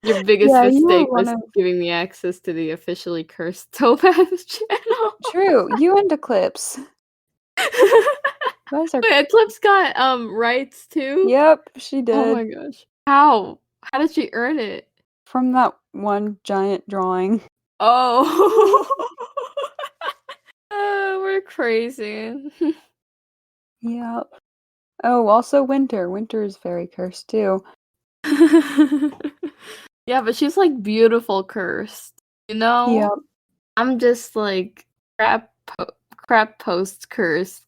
Your biggest Yeah, you were mistake one was of giving me access to the officially cursed Topaz channel. True, you and Eclipse. You guys are Wait, Eclipse got, rights too? Yep, she Oh did. my gosh. How? How did she earn it? From that one giant drawing. Oh. We're crazy. Yep. Oh, also Winter. Winter is very cursed too. Yeah, but she's, like, beautiful cursed, you know? Yep. I'm just, like, crap post cursed.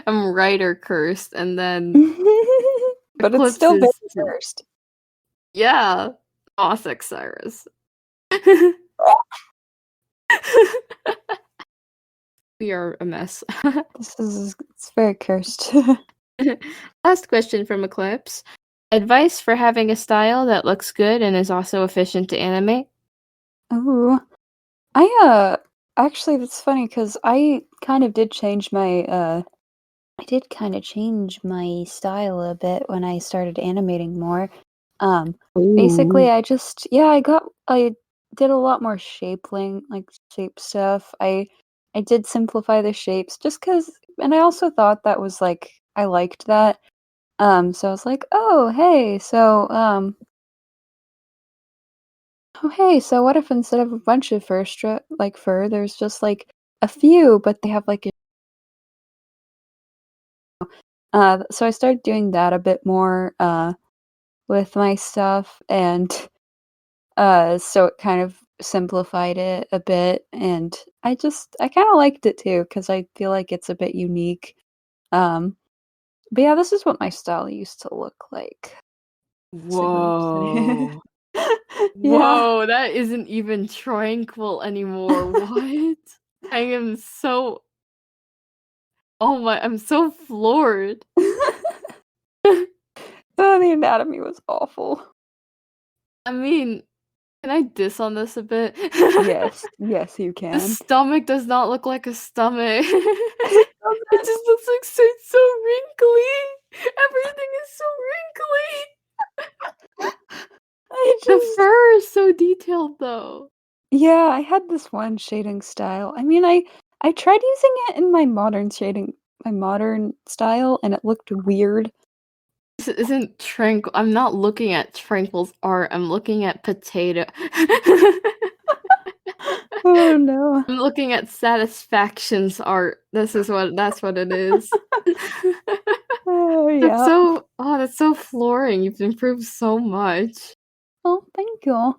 I'm writer cursed, and then But it's Eclipse still very is cursed. yeah, Ossex Cyrus. We are a mess. It's very cursed. Last question from Eclipse. Advice for having a style that looks good and is also efficient to animate? Ooh. Actually, that's funny because I did kind of change my style a bit when I started animating more. Um, Basically, Ooh. I did a lot more like shape stuff. I did simplify the shapes just because, and I also thought that was like, I liked that. So I was like, oh, hey, so what if instead of a bunch of fur, there's just like a few, but they have like so I started doing that a bit more with my stuff, and so it kind of simplified it a bit, and I kind of liked it too because I feel like it's a bit unique. Um, but yeah, this is what my style used to look like. So what I'm saying. Whoa. Yeah. Whoa, that isn't even tranquil anymore. What? I am so oh my, I'm so floored. Oh, the anatomy was awful. I mean, can I diss on this a bit? Yes, yes, you The can. stomach does not look like a stomach. It It doesn't. just looks like it's so wrinkly. Everything is so wrinkly. I The just fur is so detailed though. Yeah, I had this one shading style. I mean, I tried using it in my modern style, and it looked weird. This isn't Tranquil. I'm not looking at Tranquil's art. I'm looking at Potato. Oh no. I'm looking at Satisfaction's art. That's what it is. Oh yeah. That's so flooring. You've improved so much. Oh, thank you.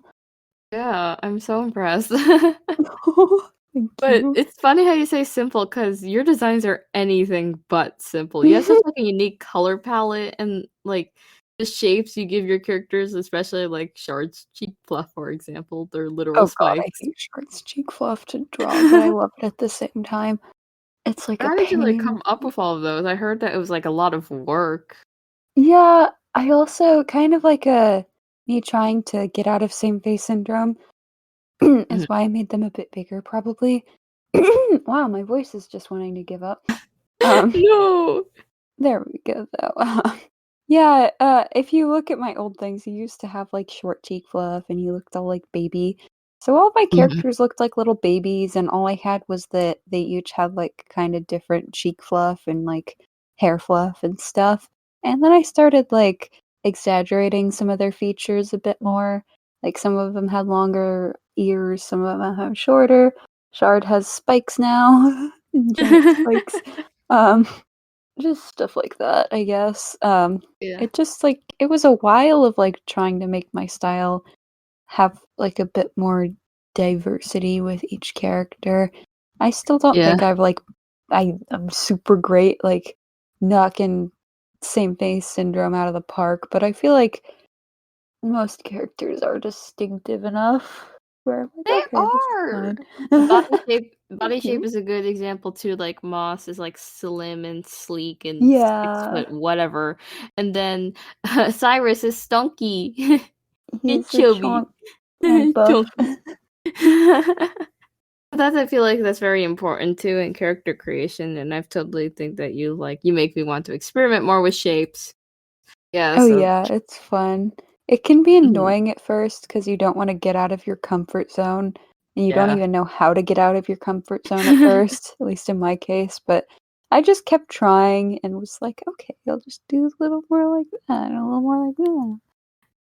Yeah, I'm so impressed. Thank But you. it's funny how you say simple because your designs are anything but simple. You have such like a unique color palette and like the shapes you give your characters, especially like Shard's cheek fluff, for example, they're literal Oh god, I spikes. hate Shard's cheek fluff to draw, but I love it at the same time. It's like a How did you like pain. come up with all of those? I heard that it was like a lot of work. Yeah, I also kind of like me trying to get out of same face syndrome is why I made them a bit bigger, probably. Wow, my voice is just wanting to give up. Um, No. there we go, though. Yeah, if you look at my old things, he used to have like short cheek fluff, and he looked all like baby. So all my characters looked like little babies, and all I had was that they each had like kind of different cheek fluff and like hair fluff and stuff. And then I started like exaggerating some of their features a bit more. Like some of them had longer ears, some of them have shorter. Shard has spikes now, giant spikes. Um, just stuff like that, I guess. Yeah. It just like it was a while of like trying to make my style have like a bit more diversity with each character. I still don't Yeah. think I'm super great like knocking same face syndrome out of the park, but I feel like most characters are distinctive enough where I'm like, They okay, this is are. fine. Body Thank shape you. is a good example too. Like Moss is like slim and sleek and six Yeah, foot whatever, and then Cyrus is stunky and he's a chubby. chonk and buff. Chunky. That's I feel like that's very important too in character creation, and I totally think that you make me want to experiment more with shapes. Yeah, Oh so yeah, it's fun. It can be mhm, annoying at first because you don't want to get out of your comfort zone, and you don't yeah. even know how to get out of your comfort zone at first, at least in my case, but I just kept trying and was like, "Okay, I'll just do a little more like that and a little more like that."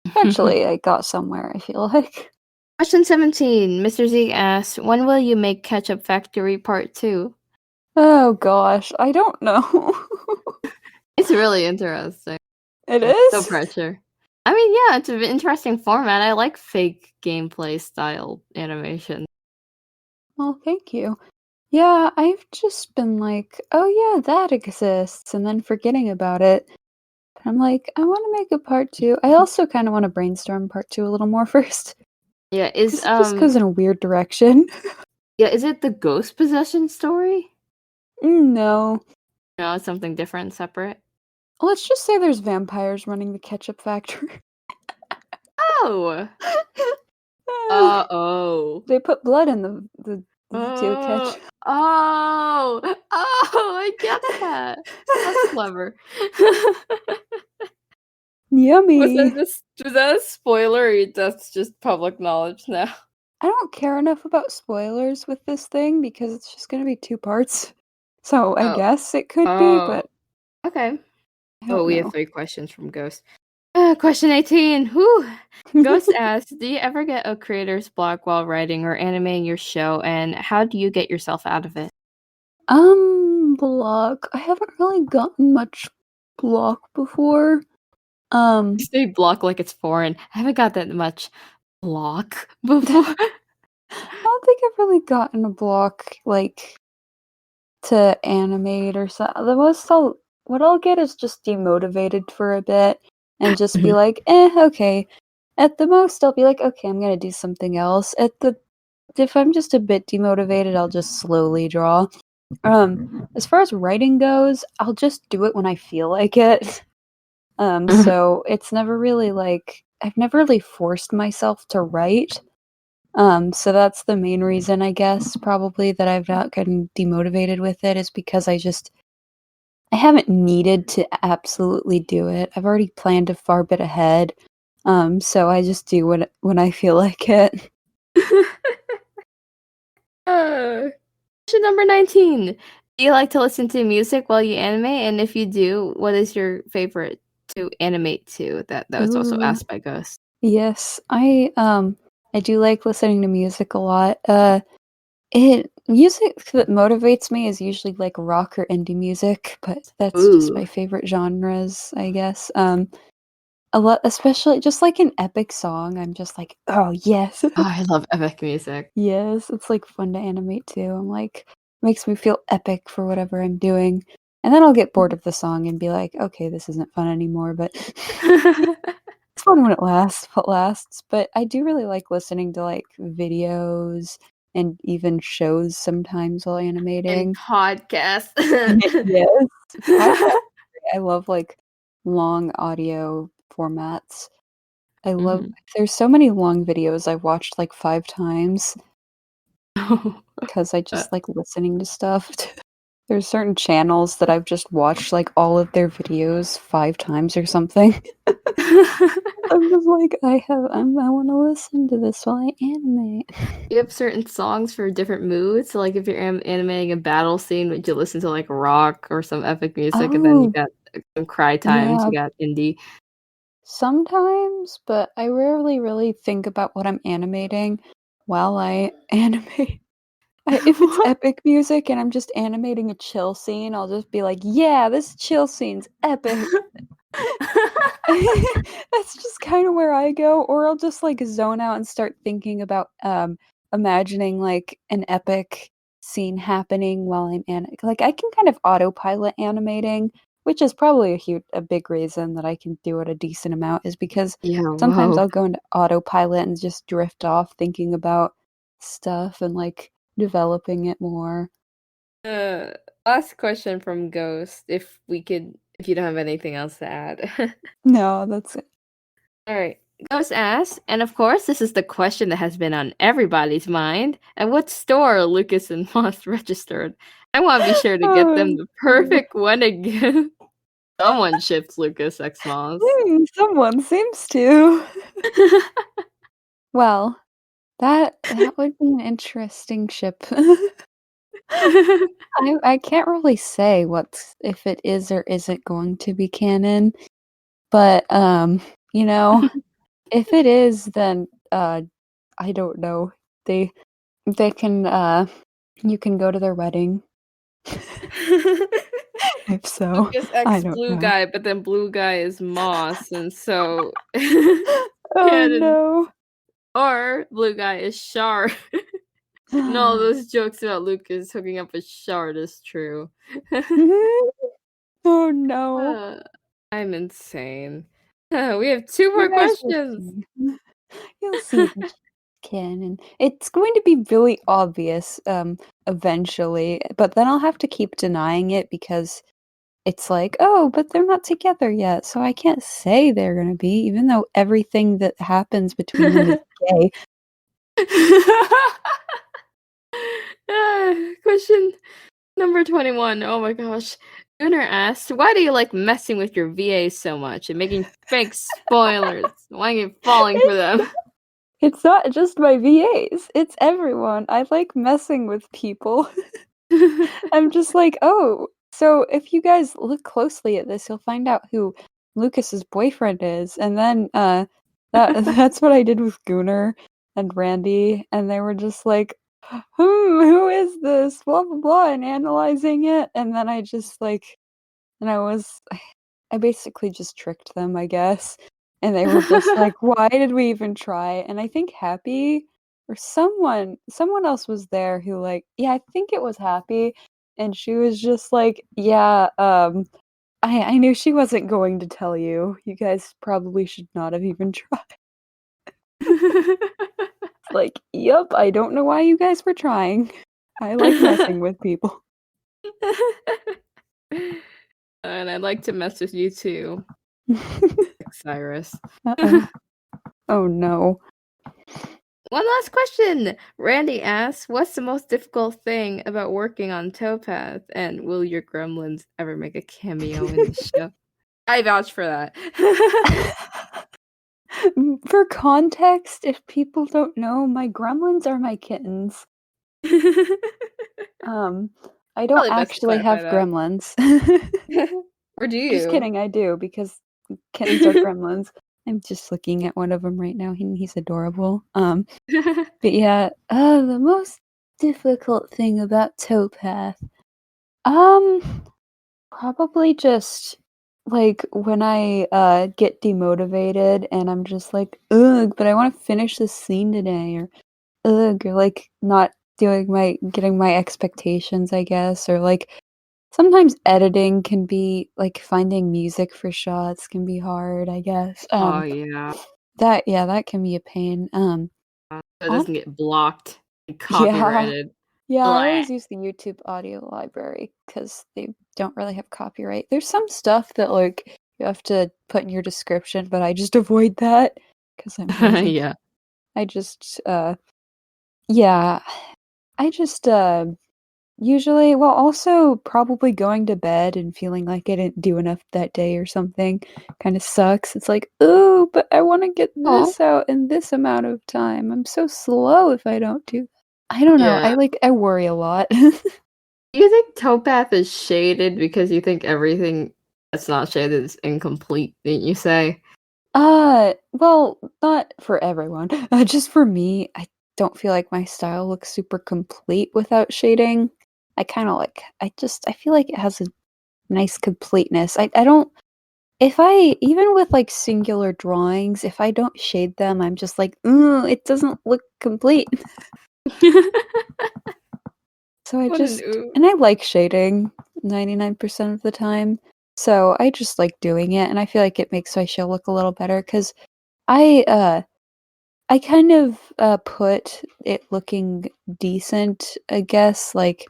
Eventually, I got somewhere, I feel like. Question 17. Mr. Z asks, when will you make Ketchup Factory Part 2? Oh gosh, I don't know. It's really interesting. It No is? pressure. I mean, yeah, it's an interesting format. I like fake gameplay style animation. Well, thank you. Yeah, I've just been like, "Oh yeah, that exists," and then forgetting about it. I'm like, I want to make a part two. I also kind of want to brainstorm part two a little more first Yeah, because it just goes in a weird direction. is it the ghost possession story? No. No, it's something different, separate. Let's just say there's vampires running the ketchup factory. Oh! Oh. They put blood in the Oh. ketchup. Oh! Oh, I get that. That's clever. Yummy. Was that a spoiler or that's just public knowledge now? I don't care enough about spoilers with this thing because it's just going to be two parts. So I Oh. guess it could be, Oh. but Okay. I Oh, don't we have know. 3 questions from Ghost. Question 18. Whew. Ghost asks, do you ever get a creator's block while writing or animating your show, and how do you get yourself out of it? Block. I haven't really gotten much block before. You Um, say block like it's foreign. I haven't got that much block before. I don't think I've really gotten a block like to animate or so. The most what I'll get is just demotivated for a bit and just be like, okay. At the most, I'll be like, okay, I'm gonna do something else. If I'm just a bit demotivated, I'll just slowly draw. As far as writing goes, I'll just do it when I feel like it. So it's never really like I've never really forced myself to write. So that's the main reason, I guess, probably that I've not gotten demotivated with it is because I haven't needed to absolutely do it. I've already planned a far bit ahead. So I just do when I feel like it. Uh, Question number 19. Do you like to listen to music while you animate? And if you do, what is your favorite to animate to? That was also Ooh. asked by Ghost. Yes, I do like listening to music a lot. It music that motivates me is usually like rock or indie music, but that's just my Ooh. favorite genres, I guess. A lot, especially just like an epic song, I'm just like, oh yes, Oh, I love epic music. yes. It's like fun to animate too. I'm like, makes me feel epic for whatever I'm doing. And then I'll get bored of the song and be like, okay, this isn't fun anymore, but it's fun when it lasts. But I do really like listening to like videos and even shows sometimes while And animating. podcast. Yes, podcasts. I love like long audio formats. I love Mhm. there's so many long videos I've watched like 5 times Oh. because I just like listening to stuff. There's certain channels that I've just watched like all of their videos 5 times or something. I'm just like, I wanna listen to this while I animate. You have certain songs for different moods. So, like, if you're animating a battle scene, would you listen to like rock or some epic music, and then you Oh, got some cry times. yeah, You got indie. sometimes, but I rarely really think about what I'm animating while I animate. If it's What? epic music and I'm just animating a chill scene, I'll just be like, "Yeah, this chill scene's epic." That's just kinda where I go, or I'll just, like, zone out and start thinking about, imagining, like, an epic scene happening while I'm like, I can kind of autopilot animating, which is probably a big reason that I can do it a decent amount is because Yeah. sometimes Whoa. I'll go into autopilot and just drift off thinking about stuff and, like, developing it more. Uh, Last question from Ghost. If you don't have anything else to add. No, that's it. All right. Ghost asks, and of course, this is the question that has been on everybody's mind. At what store are Lucas and Moss registered? I want to be sure to get them Oh, the no. perfect one again. Someone ships Lucas X Moss. Someone seems to. Well, that would be an interesting ship. I can't really say what's if it is or isn't going to be canon, but, you know, if it is, then, I don't know. They they can, you can go to their wedding. If so, Lucas I X don't Blue know. Guy, but then Blue Guy is Moss, and so Oh, canon. no. Or Blue Guy is Shard. No, those jokes about Lucas hooking up with Shard is true. Oh, no. Uh, I'm insane. We have two You more guys will questions. see. You'll see the canon. It's going to be really obvious, eventually, but then I'll have to keep denying it because it's like, "Oh, but they're not together yet, so I can't say they're gonna be, even though everything that happens between them is gay." Question number 21. Oh my gosh. Gunnar asked, why do you like messing with your VAs so much and making fake spoilers? Why are you falling for It's them? it's not just my VAs, it's everyone. I like messing with people. I'm just like, "Oh, so if you guys look closely at this, you'll find out who Lucas's boyfriend is." And then, that's what I did with Gunnar and Randy, and they were just like, who is this? Blah, blah, blah," and analyzing it, and then I just, like and I basically just tricked them, I guess, and they were just like, "Why did we even try?" And I think Happy or someone else was there who, like yeah, I think it was Happy, and she was just like, "Yeah, I knew she wasn't going to tell you. You guys probably should not have even tried." Like, "Yep, I don't know why you guys were trying. I like messing with people." And I'd like to mess with you too, Cyrus. Uh-oh. Oh, no. One last question. Randy asks, what's the most difficult thing about working on Topaz? And will your gremlins ever make a cameo in the show? I vouch for that. For context, if people don't know, my gremlins are my kittens. Um, I don't Probably best to actually clarify have that. gremlins. Or do Just you? kidding, I do, because kittens are gremlins. I'm just looking at one of them right now, and he's adorable. But yeah, the most difficult thing about Towpath, um, probably just, like, when I, get demotivated and I'm just like, "Ugh, but I wanna finish this scene today," or ugh, or, like, not getting my expectations, I guess, or, like, sometimes editing can be like finding music for shots can be hard, I guess. Oh, yeah. That can be a pain. So it On doesn't get blocked and yeah. copyrighted. Yeah, I Blah. always use the YouTube audio library because they don't really have copyright. There's some stuff that like you have to put in your description, but I just avoid that because I'm lazy. Yeah. I just yeah, I just usually well also probably going to bed and feeling like I didn't do enough that day or something kind of sucks. It's like, "Oh, but I want to get Oh, this out in this amount of time. I'm so slow if I don't do." I don't know. yeah. I worry a lot. Do you think Topaz is shaded because you think everything that's not shaded is incomplete, didn't you say? Well, not for everyone. Just for me, I don't feel like my style looks super complete without shading. I kind of like, I feel like it has a nice completeness. I don't, if I, even with like singular drawings, if I don't shade them, I'm just like, it doesn't look complete. So What an ooh. and I like shading 99% of the time. So I just like doing it, and I feel like it makes my show look a little better because I, uh, I kind of put it looking decent, I guess, like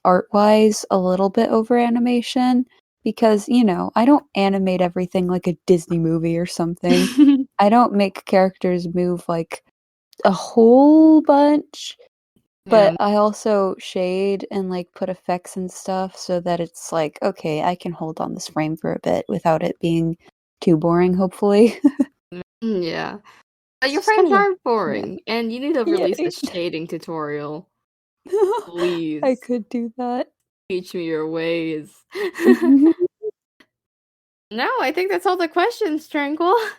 art wise, a little bit over animation because, I don't animate everything like a Disney movie or something. I don't make characters move like a whole bunch, but Yeah. I also shade and like put effects and stuff so that it's like, okay, I can hold on this frame for a bit without it being too boring, hopefully. Yeah. It's Your just kind frames of are yeah. boring, and you need to Yeah. release a shading tutorial. I Please could do that. teach me your ways. No, I think that's all the questions, Tranquil. Look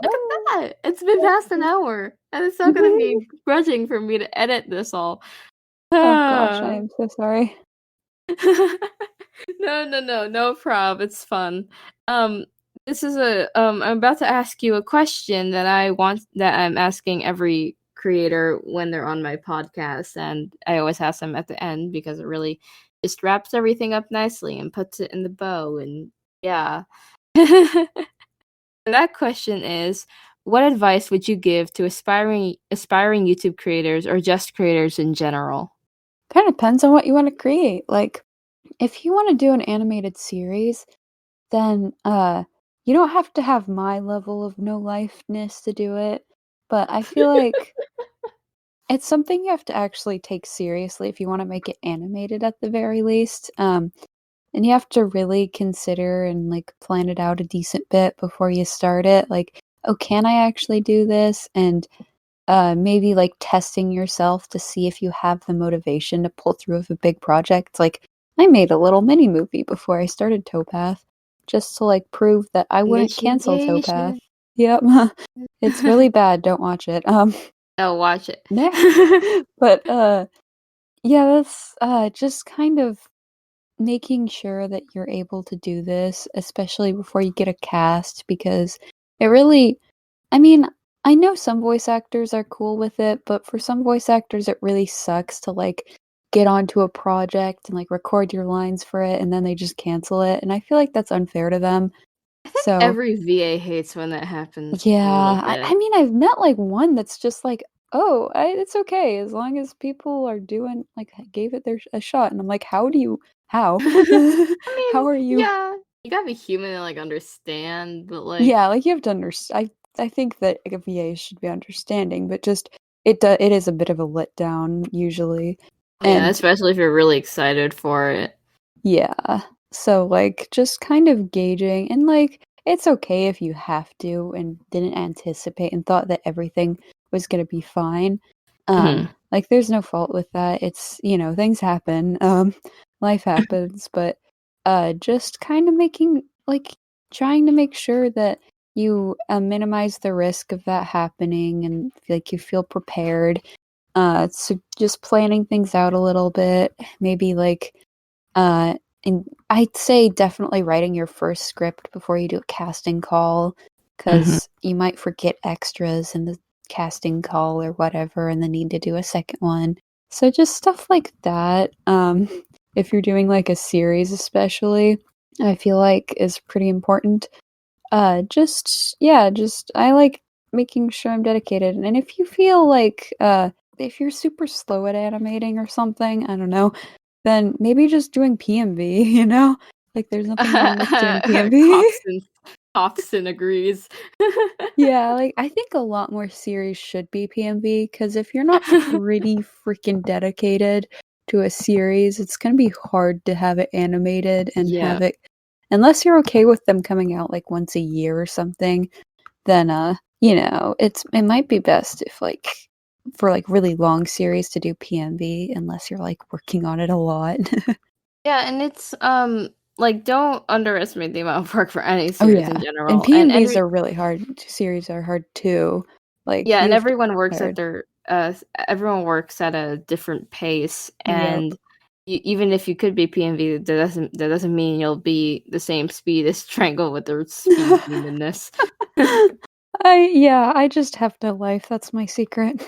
at Oh, that! It's been past an okay. hour, and it's not gonna be grudging for me to edit this all. Oh gosh, I Ah. am so sorry. No, no, no, no prob. It's fun. Um, this is I'm about to ask you a question that I'm asking every creator when they're on my podcast, and I always ask them at the end because it really just wraps everything up nicely and puts it in the bow, and yeah. That question is, what advice would you give to aspiring YouTube creators or just creators in general? Kind of depends on what you want to create. Like, if you want to do an animated series, then you don't have to have my level of no lifeness to do it. But I feel like it's something you have to actually take seriously if you want to make it animated at the very least. And you have to really consider and like plan it out a decent bit before you start it. Like, oh, can I actually do this? And maybe like testing yourself to see if you have the motivation to pull through with a big project. Like, I made a little mini movie before I started Towpath just to like prove that I wouldn't cancel Towpath. Initiation. Yep. It's really bad. Don't watch it. I'll watch it. Next. But yeah, that's just kind of making sure that you're able to do this, especially before you get a cast, because it really, I mean, I know some voice actors are cool with it, but for some voice actors, it really sucks to like get onto a project and like record your lines for it and then they just cancel it. And I feel like that's unfair to them. So, Every VA hates when that happens a little yeah, I bit. mean, I've met like one that's just like, oh, it's okay as long as people are doing like gave it a shot. And I'm like, how? I How mean, are you? yeah, you gotta be human and like understand, but like, Yeah, like you have to understand. I think that like, a VA should be understanding, but just it is a bit of a letdown usually, yeah, and especially if you're really excited for it. yeah, so like just kind of gauging and like it's okay if you have to and didn't anticipate and thought that everything was gonna be fine. Mhm. Like there's no fault with that. It's things happen. Life happens, but just kind of making like trying to make sure that you minimize the risk of that happening and like you feel prepared. So just planning things out a little bit, maybe like uh, and I'd say definitely writing your first script before you do a casting call, Mhm. because you might forget extras in the casting call or whatever, and then need to do a second one. So just stuff like that. if you're doing like a series especially, I feel like is pretty important. Just I like making sure I'm dedicated. And if you feel like if you're super slow at animating or something, I don't know, then maybe just doing PMV, you know? Like there's nothing wrong with doing PMV. Thompson agrees. Yeah, like I think a lot more series should be PMV because if you're not pretty freaking dedicated to a series, it's gonna be hard to have it animated and Yeah. have it unless you're okay with them coming out like once a year or something, then it might be best if like for like really long series to do PMV unless you're like working on it a lot. Yeah, and it's like don't underestimate the amount of work for any Oh series in yeah. And general. And PMVs are really hard. Series are hard too. Like yeah, you and have to everyone work works at hard. their everyone works at a different pace, Yep. and even if you could be PMV, that doesn't mean you'll be the same speed as Strangle with their speed demonness. I just have no life. That's my secret.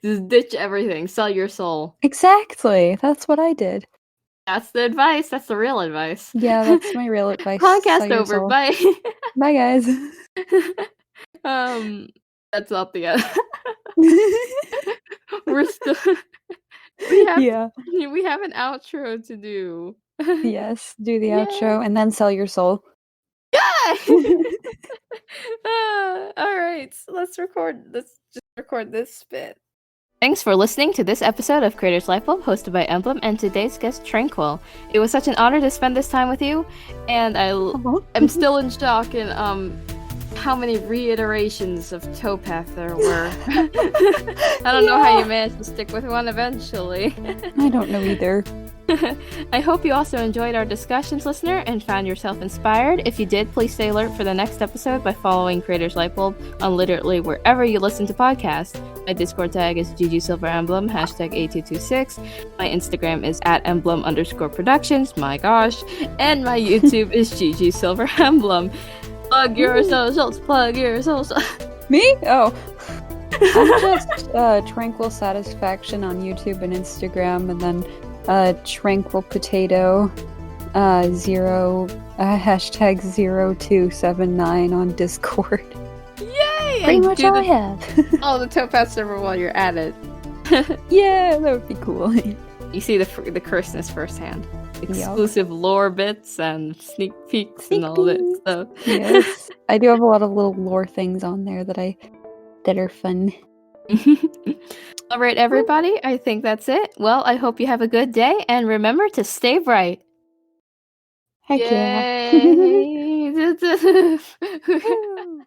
Just ditch everything, sell your soul. Exactly. That's what I did. That's the advice. That's the real advice. Yeah, that's my real advice. Sell Podcast your over. soul. Bye. Bye, guys. um, that's not the end. We're still. we have Yeah. we have an outro to do. Yes. Do the Yay! outro and then sell your soul. Yay! All right, so let's just record this bit. Thanks for listening to this episode of Creators Lightbulb, hosted by Emblem and today's guest Tranquil. It was such an honor to spend this time with you, and I'm still in shock in how many reiterations of Topaz there were. I don't know how you managed to stick with one eventually. I don't know either. I hope you also enjoyed our discussions, listener, and found yourself inspired. If you did, please stay alert for the next episode by following Creators Lightbulb on literally wherever you listen to podcasts. My Discord tag is GGSilverEmblem, #8226. My Instagram is @emblem_productions, my gosh. And my YouTube is GGSilverEmblem. Plug your socials, plug your socials. Me? Oh. I'm just Tranquil Satisfaction on YouTube and Instagram, and then Tranquil Potato 0279 on Discord. Yay! Pretty much all I have. Oh, the Topaz server while you're at it. Yeah, that would be cool. You see the curseness firsthand. Exclusive lore bits and sneak peeks and all that stuff. Yes, I do have a lot of little lore things on there that are fun. All right, everybody, I think that's it. Well, I hope you have a good day, and remember to stay bright. Heck Yay! yeah.